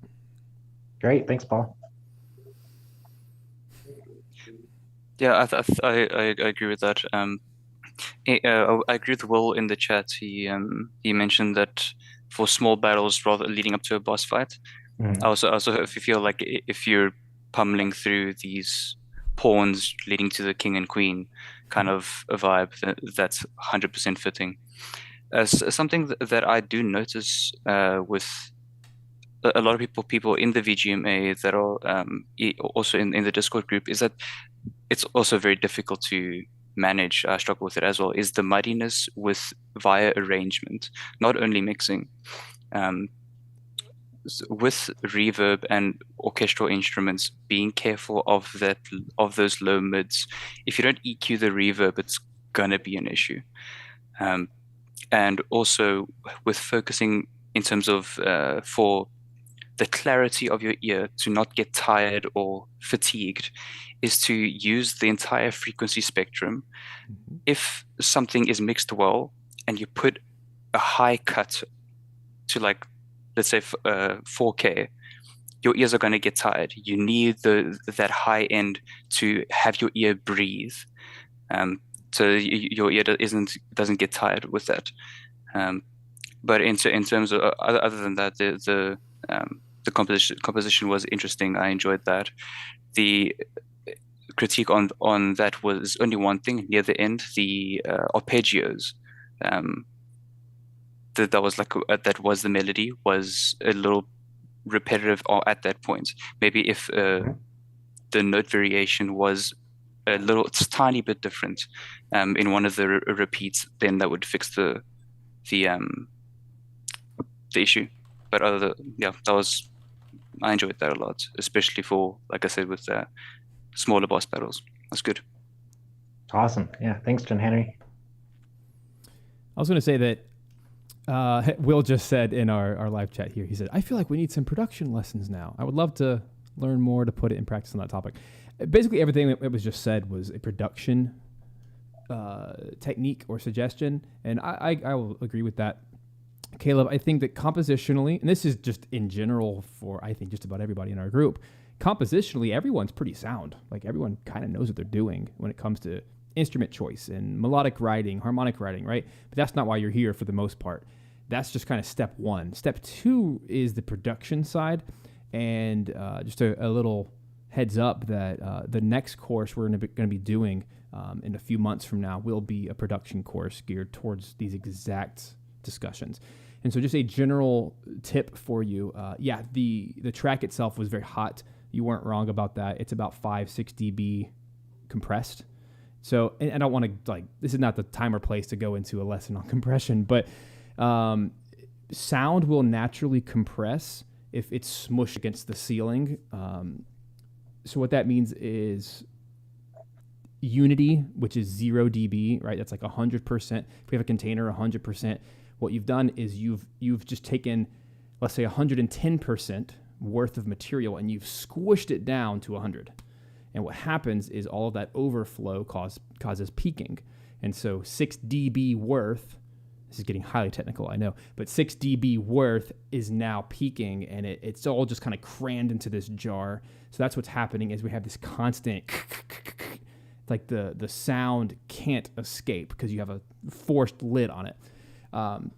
Great. Thanks, Paul. Yeah, I agree with that. I agree with Will in the chat. He mentioned that for small battles, rather leading up to a boss fight. I also if you feel like if you're pummeling through these pawns leading to the king and queen kind of a vibe, that's 100% fitting. Something that I do notice with a lot of people in the VGMA that are also in the Discord group is that it's also very difficult to manage. I struggle with it as well, is the muddiness via arrangement, not only mixing. With reverb and orchestral instruments, being careful of those low mids. If you don't EQ the reverb, it's gonna be an issue. And also with focusing in terms of for the clarity of your ear to not get tired or fatigued is to use the entire frequency spectrum. If something is mixed well and you put a high cut to, like, let's say 4K, your ears are going to get tired. You need that high end to have your ear breathe, so your ear doesn't get tired with that. But in terms of other than that, the composition was interesting. I enjoyed that. The critique on that was only one thing near the end, the arpeggios. That was the melody was a little repetitive at that point. Maybe if the note variation was it's a tiny bit different in one of the repeats, then that would fix the issue. But I enjoyed that a lot, especially for, like I said, with smaller boss battles. That's good. Awesome. Yeah. Thanks, John Henry. I was going to say that Will just said in our live chat here, he said, I feel like we need some production lessons now. I would love to learn more to put it in practice on that topic. Basically, everything that was just said was a production technique or suggestion, and I will agree with that. Caleb, I think that compositionally, and this is just in general for, I think, just about everybody in our group, compositionally, everyone's pretty sound. Like, everyone kind of knows what they're doing when it comes to instrument choice and melodic writing, harmonic writing, right? But that's not why you're here for the most part. That's just kind of step one. Step two is the production side, and just a little heads up that the next course we're going to be doing in a few months from now will be a production course geared towards these exact discussions. And so just a general tip for you, the track itself was very hot. You weren't wrong about that. It's about 5-6 dB compressed. So, and I don't want to, this is not the time or place to go into a lesson on compression, but sound will naturally compress if it's smushed against the ceiling. So what that means is unity, which is 0 dB, right? That's like 100%. If we have a container, 100%. What you've done is you've just taken, let's say, 110% worth of material, and you've squished it down to 100. And what happens is all of that overflow causes peaking. And so 6 dB worth, this is getting highly technical, I know, but 6 dB worth is now peaking, and it's all just kind of crammed into this jar. So that's what's happening is we have this constant, like the sound can't escape because you have a forced lid on it. And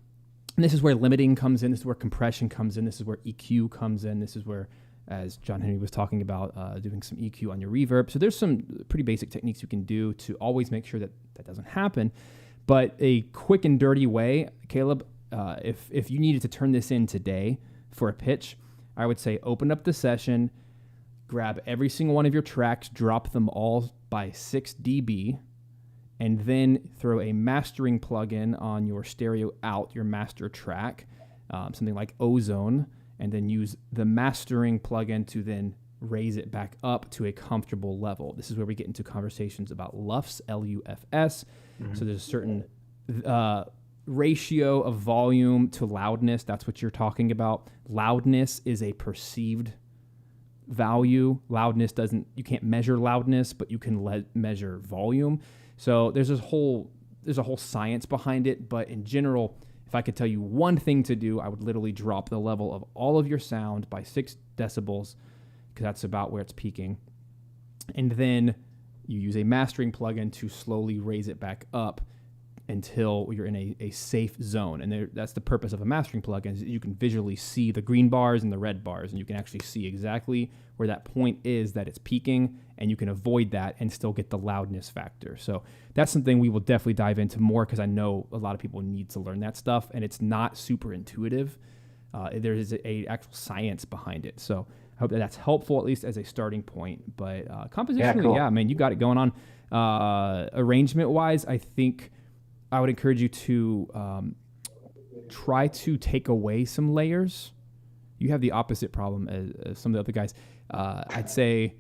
this is where limiting comes in. This is where compression comes in. This is where EQ comes in. This is where, as John Henry was talking about, doing some EQ on your reverb. So there's some pretty basic techniques you can do to always make sure that that doesn't happen. But a quick and dirty way, Caleb, if you needed to turn this in today for a pitch, I would say open up the session, grab every single one of your tracks, drop them all by 6 dB, and then throw a mastering plugin on your stereo out, your master track, something like Ozone, and then use the mastering plugin to then raise it back up to a comfortable level. This is where we get into conversations about LUFS, L-U-F-S. Mm-hmm. So there's a certain ratio of volume to loudness. That's what you're talking about. Loudness is a perceived value. Loudness you can't measure loudness, but you can measure volume. So there's a whole science behind it, but in general, if I could tell you one thing to do, I would literally drop the level of all of your sound by 6 decibels, because that's about where it's peaking. And then you use a mastering plugin to slowly raise it back up until you're in a safe zone. And that's the purpose of a mastering plugin, is you can visually see the green bars and the red bars, and you can actually see exactly where that point is that it's peaking, and you can avoid that and still get the loudness factor. So that's something we will definitely dive into more, because I know a lot of people need to learn that stuff, and it's not super intuitive. There is a actual science behind it. So I hope that's helpful, at least as a starting point. But compositionally, man, you got it going on. Arrangement-wise, I think I would encourage you to try to take away some layers. You have the opposite problem as some of the other guys. I'd say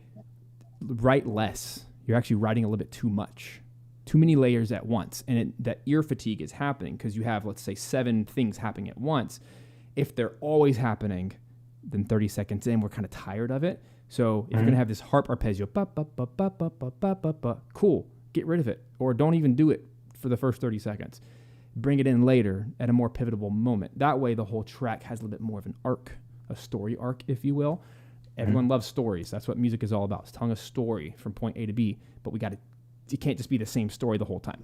write less. You're actually writing a little bit too much. Too many layers at once. And that ear fatigue is happening because you have, let's say, 7 things happening at once. If they're always happening, then 30 seconds in, we're kind of tired of it. So if you're going to have this harp arpeggio, ba, ba, ba, ba, ba, ba, ba, ba, ba, cool, get rid of it. Or don't even do it for the first 30 seconds. Bring it in later at a more pivotal moment. That way the whole track has a little bit more of an arc, a story arc, if you will. Everyone loves stories. That's what music is all about. It's telling a story from point A to B, but it can't just be the same story the whole time.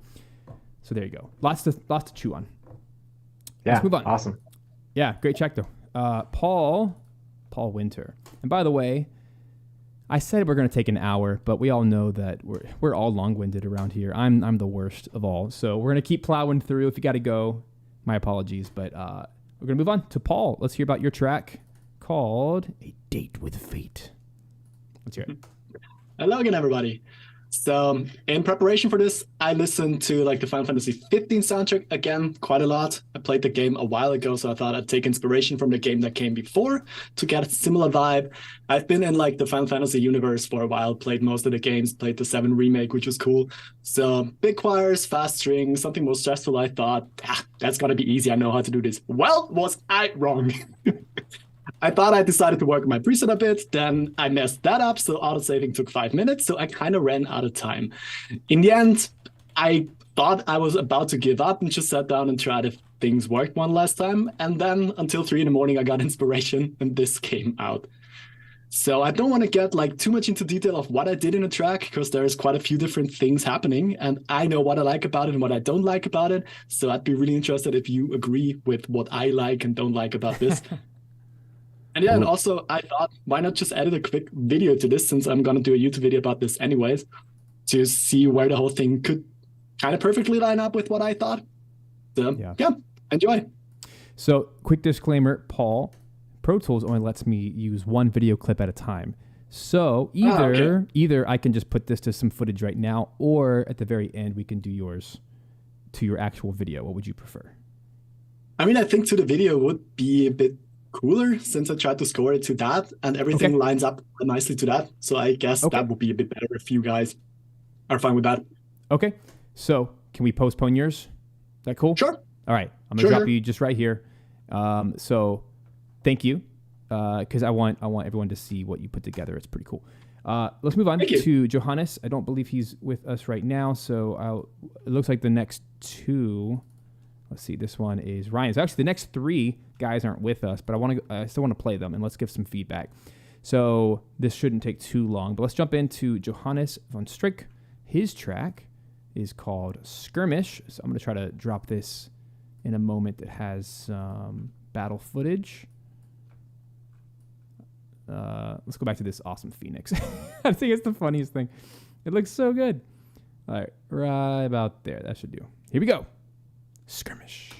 So there you go. Lots to chew on. Yeah, Let's move on. Awesome. Yeah, great check though. Paul Winter. And by the way, I said we're going to take an hour, but we all know that we're all long-winded around here. I'm the worst of all. So we're going to keep plowing through. If you got to go, my apologies, but we're going to move on to Paul. Let's hear about your track called A Date with Fate. Let's hear it. Hello again, everybody. So in preparation for this, I listened to like the Final Fantasy XV soundtrack again quite a lot. I played the game a while ago, so I thought I'd take inspiration from the game that came before to get a similar vibe. I've been in like the Final Fantasy universe for a while, played most of the games, played the 7 remake, which was cool. So big choirs, fast strings, something more stressful. I thought, that's gonna be easy. I know how to do this. Well, was I wrong? I thought I decided to work my preset a bit, then I messed that up, so autosaving took 5 minutes, so I kind of ran out of time. In the end, I thought I was about to give up and just sat down and tried if things worked one last time, and then until 3 a.m, I got inspiration, and this came out. So I don't want to get like too much into detail of what I did in a track, because there's quite a few different things happening, and I know what I like about it and what I don't like about it, so I'd be really interested if you agree with what I like and don't like about this. And yeah, and also I thought, why not just edit a quick video to this, since I'm going to do a YouTube video about this anyways, to see where the whole thing could kind of perfectly line up with what I thought. So yeah, enjoy. So quick disclaimer, Paul, Pro Tools only lets me use one video clip at a time. So either I can just put this to some footage right now, or at the very end we can do yours to your actual video. What would you prefer? I mean, I think to the video would be a bit cooler, since I tried to score it to that and everything lines up nicely to that. So I guess that would be a bit better if you guys are fine with that. Okay. So can we postpone yours? Is that cool? Sure. All right. I'm going to drop you just right here. So thank you. Because I want everyone to see what you put together. It's pretty cool. Let's move on to Johannes. I don't believe he's with us right now. So it looks like the next two. Let's see. This one is Ryan. So actually, the next 3 guys aren't with us, but I still want to play them, and let's give some feedback. So this shouldn't take too long, but let's jump into Johannes Von Strick. His track is called Skirmish. So I'm going to try to drop this in a moment that has some battle footage. Let's go back to this awesome Phoenix. I think it's the funniest thing. It looks so good. All right, right about there. That should do. Here we go. Skirmish.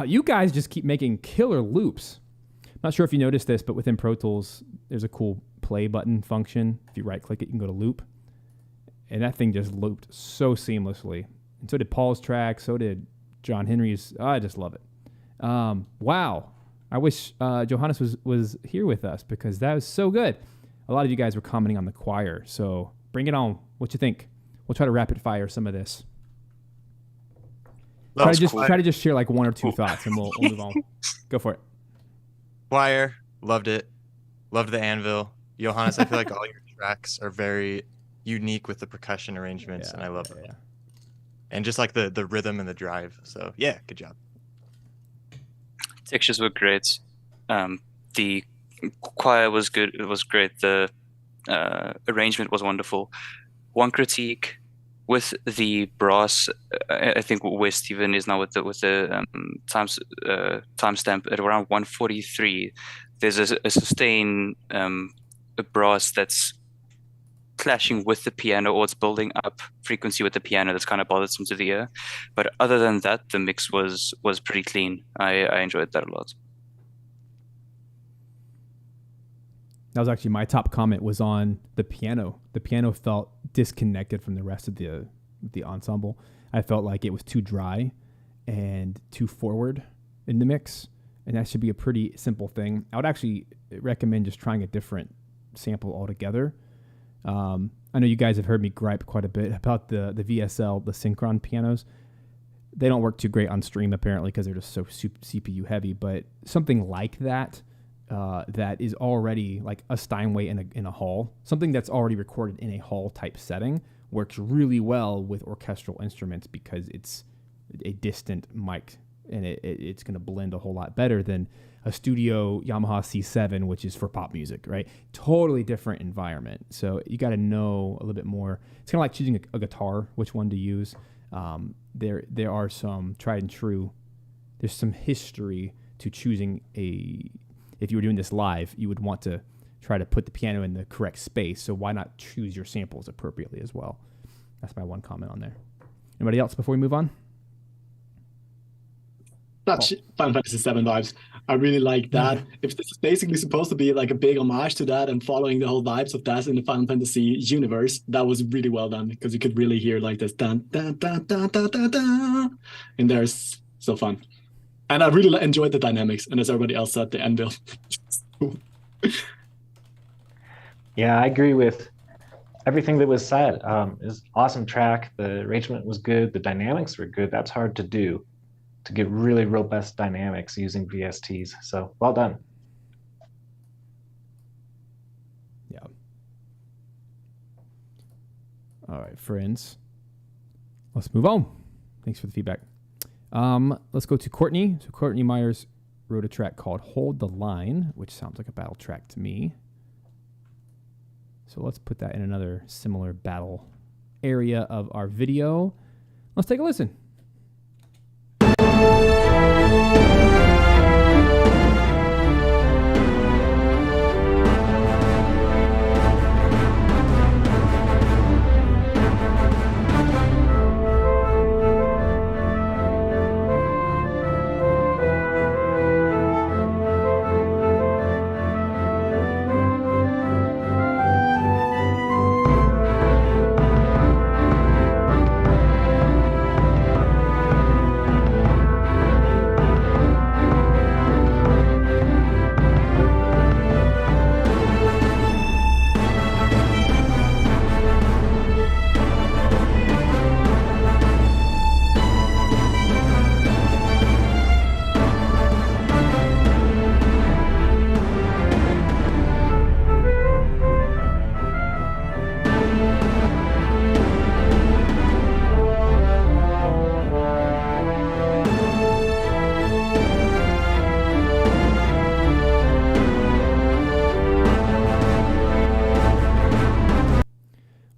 Wow, you guys just keep making killer loops. Not sure if you noticed this, but within Pro Tools, there's a cool play button function. If you right click it, you can go to loop. And that thing just looped so seamlessly. And so did Paul's track, so did John Henry's. I just love it. Wow. I wish Johannes was here with us because that was so good. A lot of you guys were commenting on the choir, so bring it on. What you think? We'll try to rapid fire some of this. Try to just share like one or two thoughts, and we'll move on. Go for it. Choir, loved it. Loved the anvil. Johannes, I feel like all your tracks are very unique with the percussion arrangements, and I love it. Yeah. And just like the rhythm and the drive. So yeah, good job. Textures were great. The choir was good. It was great. The arrangement was wonderful. One critique with the brass, I think where Stephen is now with the timestamp at around 143. There's a sustain a brass that's clashing with the piano, or it's building up frequency with the piano that's kind of bothersome to the ear. But other than that, the mix was pretty clean. I enjoyed that a lot. That was actually my top comment was on the piano. The piano felt disconnected from the rest of the ensemble. I felt like it was too dry and too forward in the mix, and that should be a pretty simple thing. I would actually recommend just trying a different sample altogether. I know you guys have heard me gripe quite a bit about the VSL, the Synchron pianos. They don't work too great on stream apparently because they're just so CPU heavy, but something like that that is already like a Steinway in a hall, something that's already recorded in a hall type setting works really well with orchestral instruments because it's a distant mic and it's going to blend a whole lot better than a studio Yamaha C7, which is for pop music, right? Totally different environment. So you got to know a little bit more. It's kind of like choosing a guitar, which one to use. There are some tried and true. There's some history to choosing if you were doing this live, you would want to try to put the piano in the correct space. So why not choose your samples appropriately as well? That's my one comment on there. Anybody else before we move on? That's Final Fantasy VII vibes. I really like that. Yeah. If this is basically supposed to be like a big homage to that and following the whole vibes of that in the Final Fantasy universe, that was really well done because you could really hear like this dun dun dun dun dun dun dun, and there's so fun. And I really enjoyed the dynamics. And as everybody else said, the anvil. Yeah, I agree with everything that was said. It was awesome track. The arrangement was good. The dynamics were good. That's hard to do, to get really robust dynamics using VSTs. So well done. Yeah. All right, friends. Let's move on. Thanks for the feedback. Let's go to Courtney. So Courtney Myers wrote a track called Hold the Line, which sounds like a battle track to me. So let's put that in another similar battle area of our video. Let's take a listen.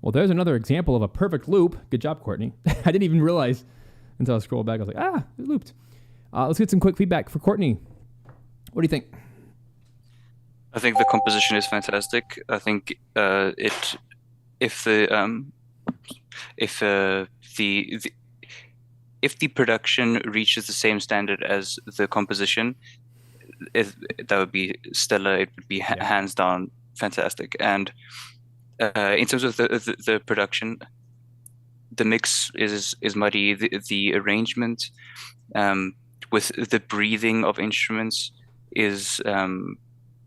Well, there's another example of a perfect loop. Good job, Courtney. I didn't even realize until I scrolled back. I was like, it looped. Let's get some quick feedback for Courtney. What do you think? I think the composition is fantastic. I think if the if the production reaches the same standard as the composition, that would be stellar. It would be hands down fantastic. And in terms of the production, the mix is muddy. The arrangement with the breathing of instruments is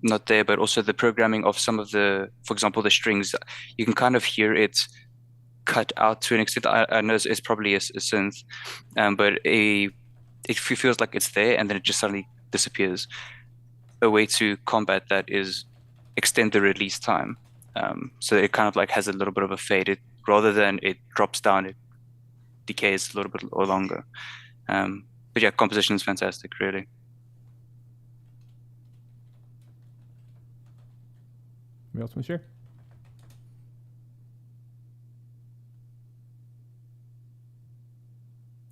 not there, but also the programming of some of the, for example, the strings, you can kind of hear it cut out to an extent. I know it's probably a synth, but it feels like it's there and then it just suddenly disappears. A way to combat that is extend the release time. So it kind of like has a little bit of a fade. Rather than it drops down, it decays a little bit or longer. But yeah, composition is fantastic, really. Anybody else want to share?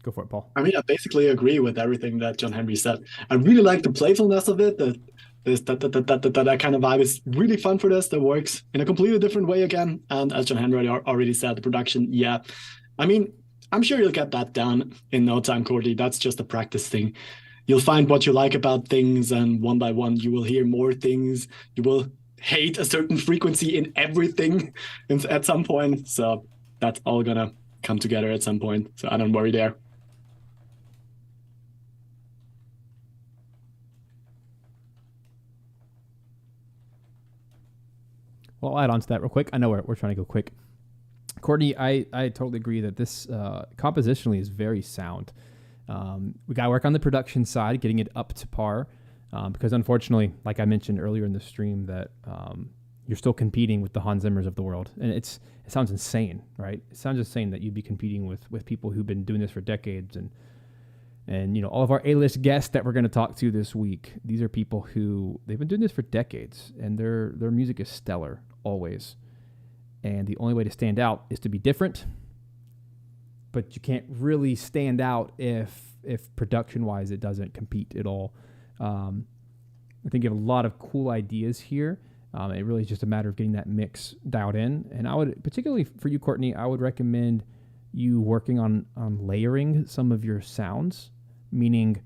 Go for it, Paul. I mean, I basically agree with everything that John Henry said. I really like the playfulness of it. That kind of vibe is really fun for this. That works in a completely different way again. And as John Henry already said, the production, yeah. I mean, I'm sure you'll get that down in no time, Courtney. That's just a practice thing. You'll find what you like about things, and one by one, you will hear more things. You will hate a certain frequency in everything at some point. So that's all gonna come together at some point. So I don't worry there. Well, I'll add on to that real quick. I know we're trying to go quick. Courtney, I totally agree that this compositionally is very sound. We got to work on the production side, getting it up to par, because unfortunately, like I mentioned earlier in the stream, that you're still competing with the Hans Zimmers of the world. And it sounds insane, right? It sounds insane that you'd be competing with people who've been doing this for decades. And you know, all of our A-list guests that we're going to talk to this week, these are people who, they've been doing this for decades, and their music is stellar, always. And the only way to stand out is to be different, but you can't really stand out if production-wise it doesn't compete at all. I think you have a lot of cool ideas here. It really is just a matter of getting that mix dialed in. And I would, particularly for you, Courtney, I would recommend you working on layering some of your sounds, meaning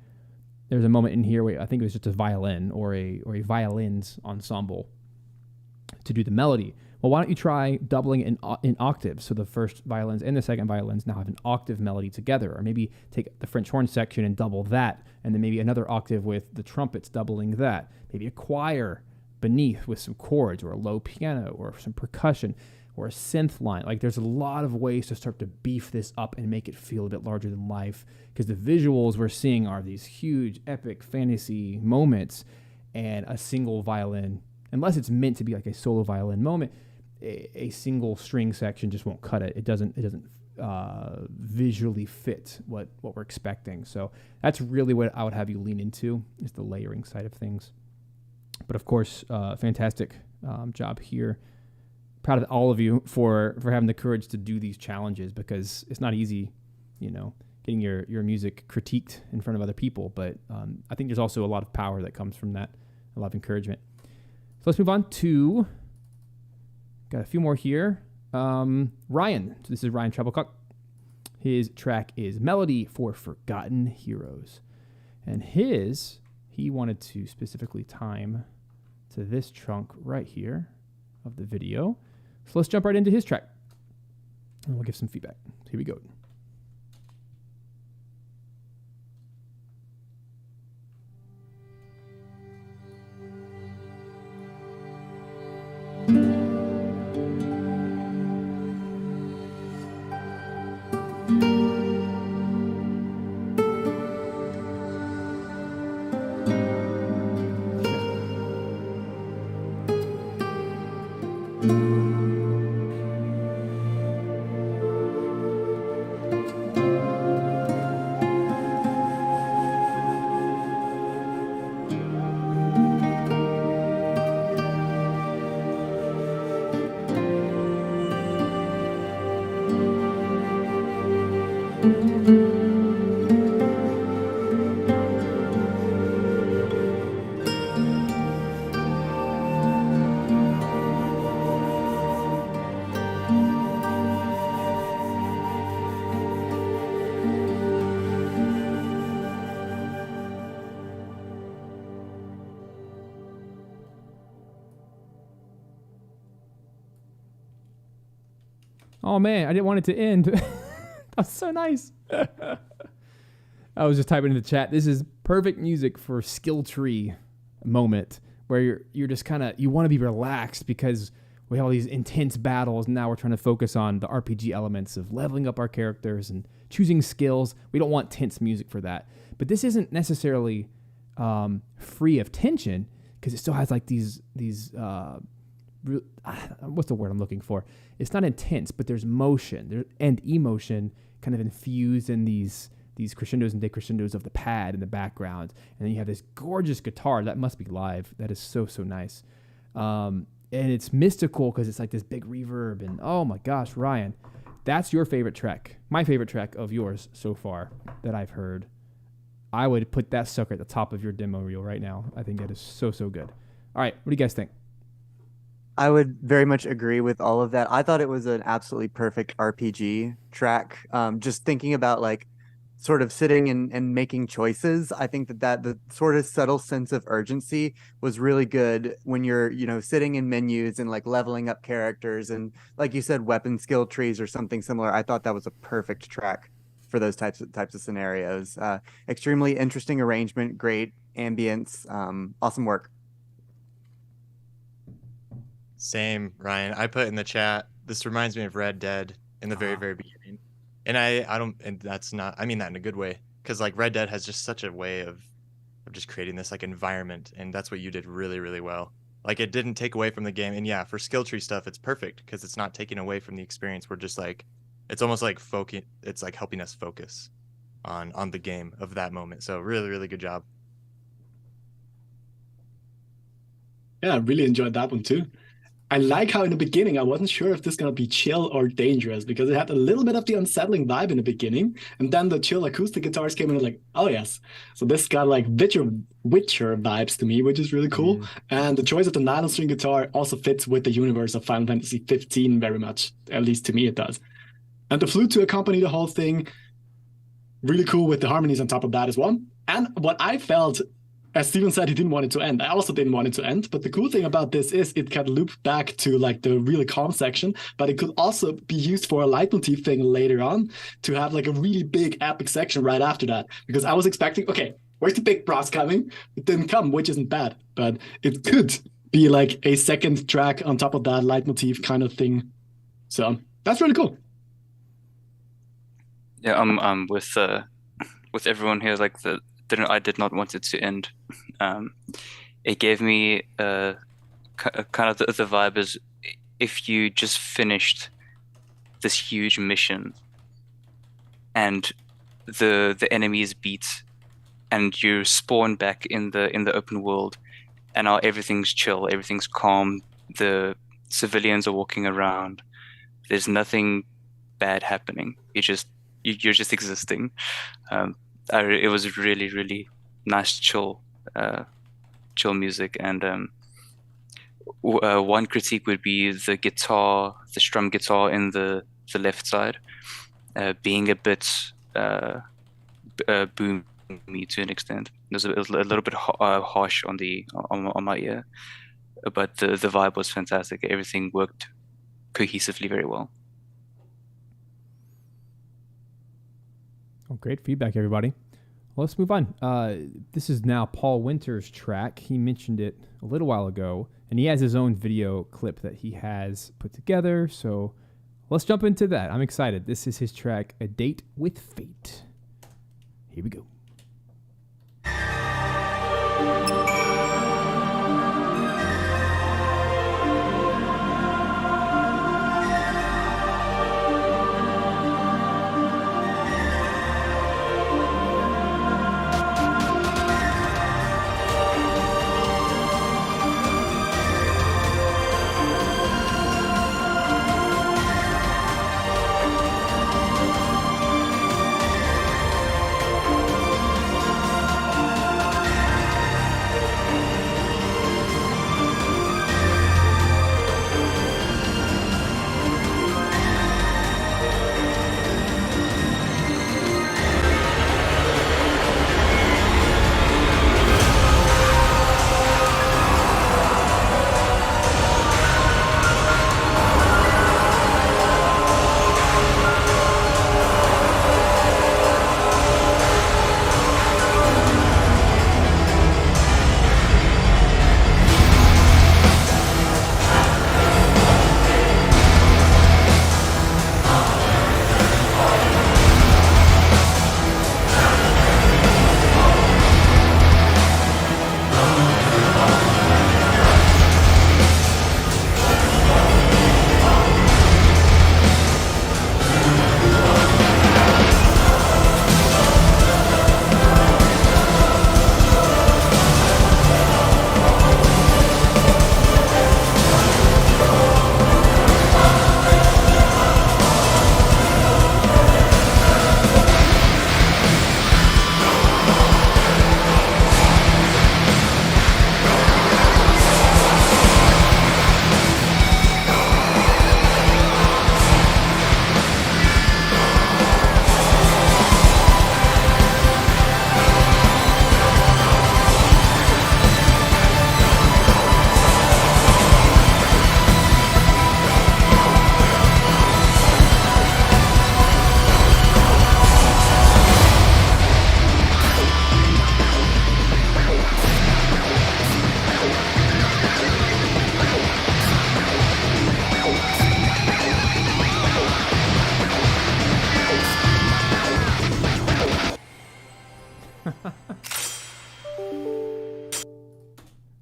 there's a moment in here where I think it was just a violin or a violins ensemble to do the melody. Well, why don't you try doubling it in octaves? So the first violins and the second violins now have an octave melody together. Or maybe take the French horn section and double that, and then maybe another octave with the trumpets doubling that. Maybe a choir beneath with some chords, or a low piano, or some percussion, or a synth line. Like, there's a lot of ways to start to beef this up and make it feel a bit larger than life, because the visuals we're seeing are these huge, epic fantasy moments, and a single violin, unless it's meant to be like a solo violin moment, a single string section just won't cut it. It doesn't visually fit what we're expecting. So that's really what I would have you lean into, is the layering side of things. But of course, fantastic job here. Proud of all of you for having the courage to do these challenges, because it's not easy, you know, getting your music critiqued in front of other people. But I think there's also a lot of power that comes from that, a lot of encouragement. So let's move on to, got a few more here. Ryan. So this is Ryan Treblecook. His track is Melody for Forgotten Heroes. And he wanted to specifically time to this chunk right here of the video. So let's jump right into his track, and we'll give some feedback. Here we go. Oh man, I didn't want it to end. That's so nice. I was just typing in the chat. This is perfect music for skill tree moment where you're just kind of, you want to be relaxed because we have all these intense battles. Now we're trying to focus on the RPG elements of leveling up our characters and choosing skills. We don't want tense music for that. But this isn't necessarily free of tension because it still has like these what's the word I'm looking for? It's not intense, but there's motion and emotion kind of infused in these crescendos and decrescendos of the pad in the background. And then you have this gorgeous guitar. That must be live. That is so, so nice. And it's mystical because it's like this big reverb. And oh my gosh, Ryan, that's your favorite track. My favorite track of yours so far that I've heard. I would put that sucker at the top of your demo reel right now. I think that is so, so good. All right, what do you guys think? I would very much agree with all of that. I thought it was an absolutely perfect RPG track. Just thinking about like sort of sitting and making choices. I think that the sort of subtle sense of urgency was really good when you're, sitting in menus and like leveling up characters and like you said, weapon skill trees or something similar. I thought that was a perfect track for those types of scenarios. Extremely interesting arrangement, great ambience, awesome work. Same, Ryan. I put in the chat, this reminds me of Red Dead in the very, very beginning. And I mean that in a good way. Because like Red Dead has just such a way of just creating this like environment. And that's what you did really, really well. Like it didn't take away from the game. And yeah, for skill tree stuff, it's perfect because it's not taking away from the experience. We're just like, it's almost like it's like helping us focus on the game of that moment. So really, really good job. Yeah, I really enjoyed that one too. I like how in the beginning, I wasn't sure if this is going to be chill or dangerous because it had a little bit of the unsettling vibe in the beginning. And then the chill acoustic guitars came in and like, oh yes. So this got like Witcher vibes to me, which is really cool. And the choice of the nylon string guitar also fits with the universe of Final Fantasy XV very much. At least to me, it does. And the flute to accompany the whole thing, really cool with the harmonies on top of that as well. And what I felt, as Steven said, he didn't want it to end. I also didn't want it to end. But the cool thing about this is it can loop back to like the really calm section, but it could also be used for a leitmotif thing later on to have like a really big epic section right after that. Because I was expecting, okay, where's the big brass coming? It didn't come, which isn't bad, but it could be like a second track on top of that leitmotif kind of thing. So that's really cool. Yeah, I'm with everyone here. Like I did not want it to end. It gave me kind of the vibe is if you just finished this huge mission and the enemy is beat and you spawn back in the open world and now everything's chill, everything's calm, the civilians are walking around, there's nothing bad happening, you're just existing. It was really, really nice, chill music. And one critique would be the strum guitar in the left side, being a bit boomy to an extent. It was a little bit harsh on my ear, but the vibe was fantastic. Everything worked cohesively very well. Oh, great feedback, everybody. Well, let's move on. This is now Paul Winter's track. He mentioned it a little while ago, and he has his own video clip that he has put together. So let's jump into that. I'm excited. This is his track, A Date with Fate. Here we go.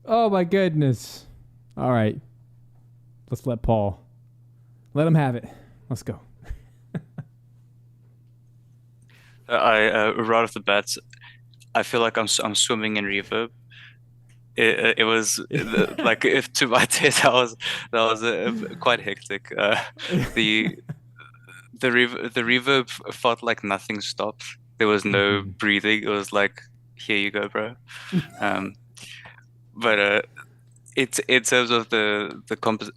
Oh my goodness. All right. Let's let him have it. Let's go. Right off the bat, I feel like I'm swimming in reverb. It was like, if to my taste, that was quite hectic. The reverb felt like nothing stopped. There was no breathing. It was like, here you go, bro. But it's in terms of the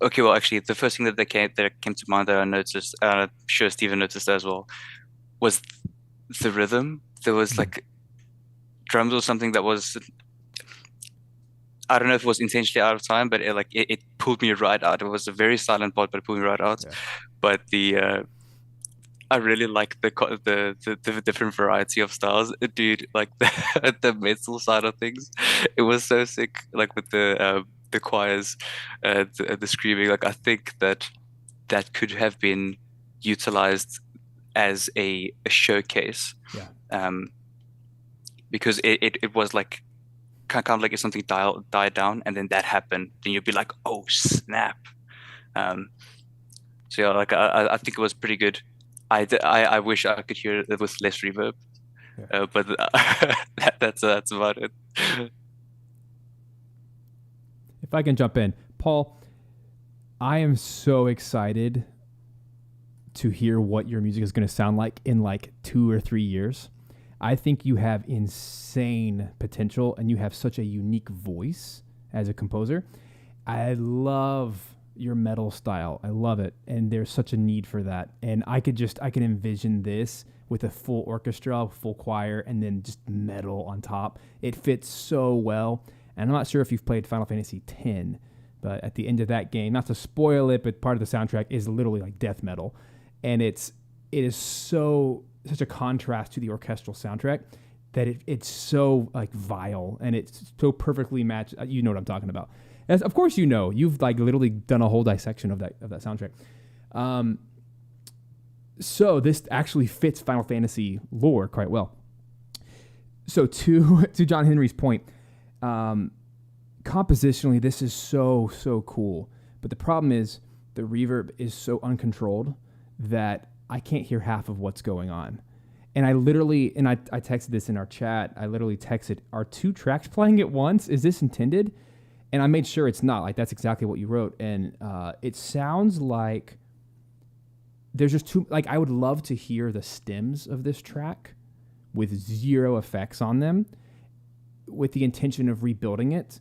okay, well, actually, the first thing that came to mind that I noticed, and I'm sure Steven noticed as well, was the rhythm. There was like drums or something that was, I don't know if it was intentionally out of time, but it pulled me right out. It was a very silent part, but it pulled me right out. Yeah. But I really like the different variety of styles, dude. Like the metal side of things, it was so sick. Like with the choirs, the screaming. Like I think that could have been utilized as a showcase. Yeah. Because it was like kind of like if something died down and then that happened, then you'd be like, oh snap. So yeah, like I think it was pretty good. I wish I could hear it with less reverb, yeah. But that's about it. If I can jump in, Paul, I am so excited to hear what your music is going to sound like in like 2 or 3 years. I think you have insane potential and you have such a unique voice as a composer. I love your metal style. I love it. And there's such a need for that. And I can envision this with a full orchestra, full choir, and then just metal on top. It fits so well. And I'm not sure if you've played Final Fantasy X, but at the end of that game, not to spoil it, but part of the soundtrack is literally like death metal. And it is such a contrast to the orchestral soundtrack that it's so like vile and it's so perfectly matched. You know what I'm talking about. As of course you know, you've like literally done a whole dissection of that soundtrack. So this actually fits Final Fantasy lore quite well. So to John Henry's point, compositionally this is so cool, but the problem is the reverb is so uncontrolled that I can't hear half of what's going on. And I texted this in our chat. I literally texted, are 2 tracks playing at once? Is this intended? And I made sure it's not. Like, that's exactly what you wrote. And it sounds like there's just too, like, I would love to hear the stems of this track with 0 effects on them with the intention of rebuilding it,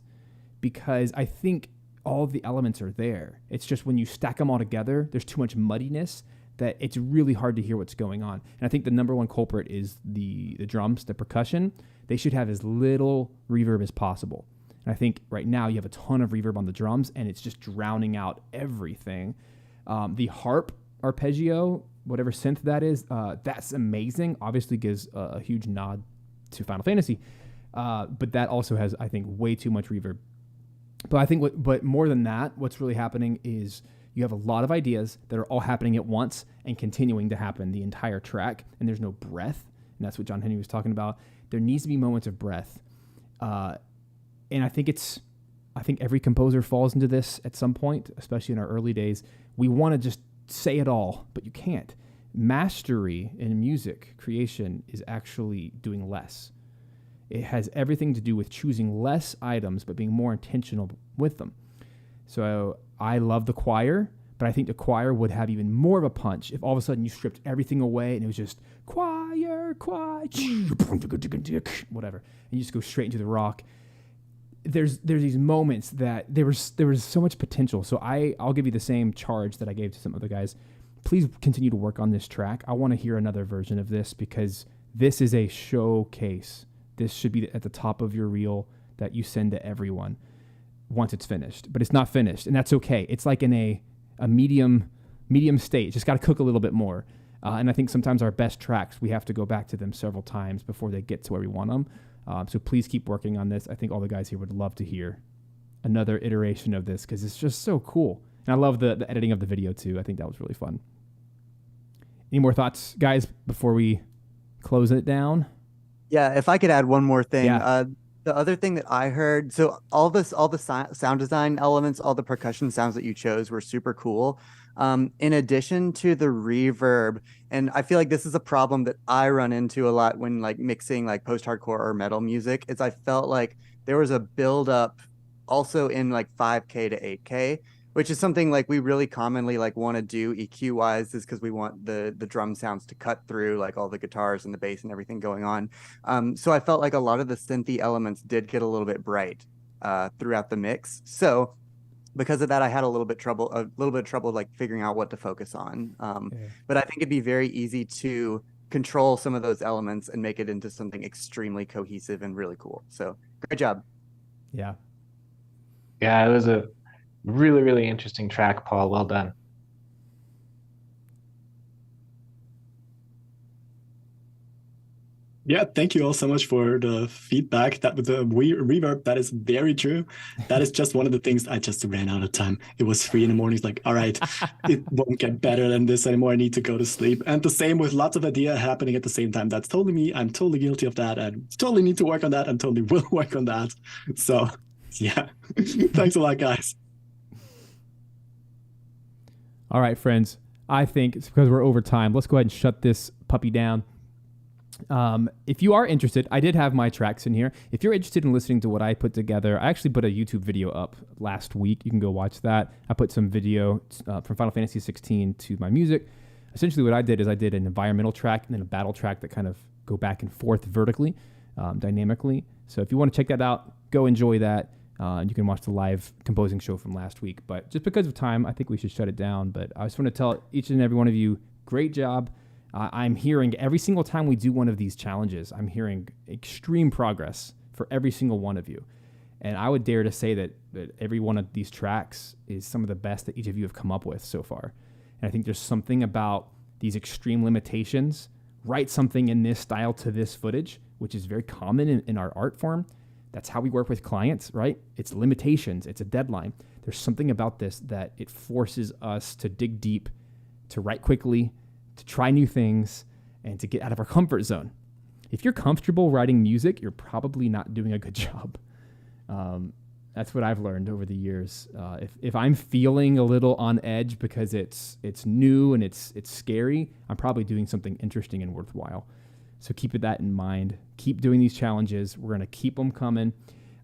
because I think all of the elements are there. It's just when you stack them all together, there's too much muddiness that it's really hard to hear what's going on. And I think the number one culprit is the drums, the percussion. They should have as little reverb as possible. And I think right now you have a ton of reverb on the drums and it's just drowning out everything. The harp arpeggio, whatever synth that is, that's amazing. Obviously gives a huge nod to Final Fantasy. But that also has, I think, way too much reverb. But I think but more than that, what's really happening is you have a lot of ideas that are all happening at once and continuing to happen the entire track, and there's no breath. And that's what John Henry was talking about. There needs to be moments of breath. And I think every composer falls into this at some point, especially in our early days. We want to just say it all, but you can't. Mastery in music creation is actually doing less. It has everything to do with choosing less items, but being more intentional with them. So I love the choir, but I think the choir would have even more of a punch if all of a sudden you stripped everything away and it was just choir, whatever, and you just go straight into the rock. There's these moments that there was so much potential. So I'll give you the same charge that I gave to some other guys. Please continue to work on this track. I want to hear another version of this because this is a showcase. This should be at the top of your reel that you send to everyone once it's finished, but it's not finished, and that's okay. It's like in a medium state. It's just got to cook a little bit more. And I think sometimes our best tracks, we have to go back to them several times before they get to where we want them. So please keep working on this. I think all the guys here would love to hear another iteration of this because it's just so cool. And I love the editing of the video too. I think that was really fun. Any more thoughts, guys, before we close it down? Yeah, if I could add one more thing. Yeah. The other thing that I heard, so all the sound design elements, all the percussion sounds that you chose were super cool. In addition to the reverb, and I feel like this is a problem that I run into a lot when like mixing like post-hardcore or metal music, is I felt like there was a build up also in like 5K to 8K, which is something like we really commonly like want to do EQ wise, is because we want the drum sounds to cut through like all the guitars and the bass and everything going on. So I felt like a lot of the synthy elements did get a little bit bright throughout the mix. So because of that, I had a little bit of trouble like figuring out what to focus on. But I think it'd be very easy to control some of those elements and make it into something extremely cohesive and really cool. So great job. Yeah. Yeah, it was a really, really interesting track, Paul. Well done. Yeah, thank you all so much for the feedback. That with the reverb, that is very true. That is just one of the things. I just ran out of time. It was 3 a.m. It's like, all right, it won't get better than this anymore. I need to go to sleep. And the same with lots of ideas happening at the same time. That's totally me. I'm totally guilty of that. I totally need to work on that. I totally will work on that. So yeah, thanks a lot, guys. All right, friends. I think it's because we're over time. Let's go ahead and shut this puppy down. If you are interested, I did have my tracks in here. If you're interested in listening to what I put together, I actually put a YouTube video up last week. You can go watch that. I put some video from Final Fantasy XVI to my music. Essentially what I did is I did an environmental track and then a battle track that kind of go back and forth vertically, dynamically. So if you want to check that out, go enjoy that. You can watch the live composing show from last week. But just because of time, I think we should shut it down. But I just want to tell each and every one of you, great job. I'm hearing every single time we do one of these challenges, I'm hearing extreme progress for every single one of you. And I would dare to say that every one of these tracks is some of the best that each of you have come up with so far. And I think there's something about these extreme limitations, write something in this style to this footage, which is very common in our art form. That's how we work with clients, right? It's limitations. It's a deadline. There's something about this that it forces us to dig deep, to write quickly, to try new things, and to get out of our comfort zone. If you're comfortable writing music, you're probably not doing a good job. That's what I've learned over the years. If I'm feeling a little on edge because it's new and it's scary, I'm probably doing something interesting and worthwhile. So keep that in mind. Keep doing these challenges. We're going to keep them coming.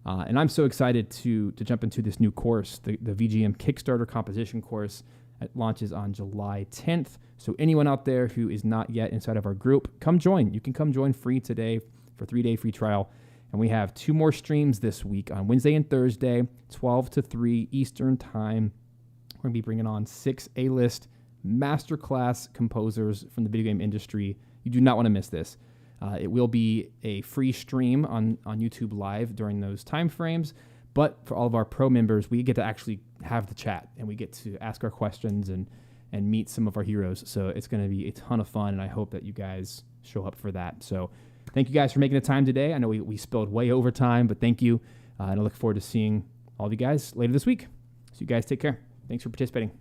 And I'm so excited to jump into this new course, the VGM Kickstarter composition course. It launches on July 10th. So anyone out there who is not yet inside of our group, come join. You can come join free today for 3-day free trial. And we have 2 more streams this week on Wednesday and Thursday, 12 to 3 Eastern time. We're going to be bringing on 6 A-list masterclass composers from the video game industry. You do not want to miss this. It will be a free stream on YouTube Live during those time frames. But for all of our pro members, we get to actually have the chat and we get to ask our questions and meet some of our heroes. So it's going to be a ton of fun, and I hope that you guys show up for that. So thank you guys for making the time today. I know we spilled way over time, but thank you. And I look forward to seeing all of you guys later this week. So you guys take care. Thanks for participating.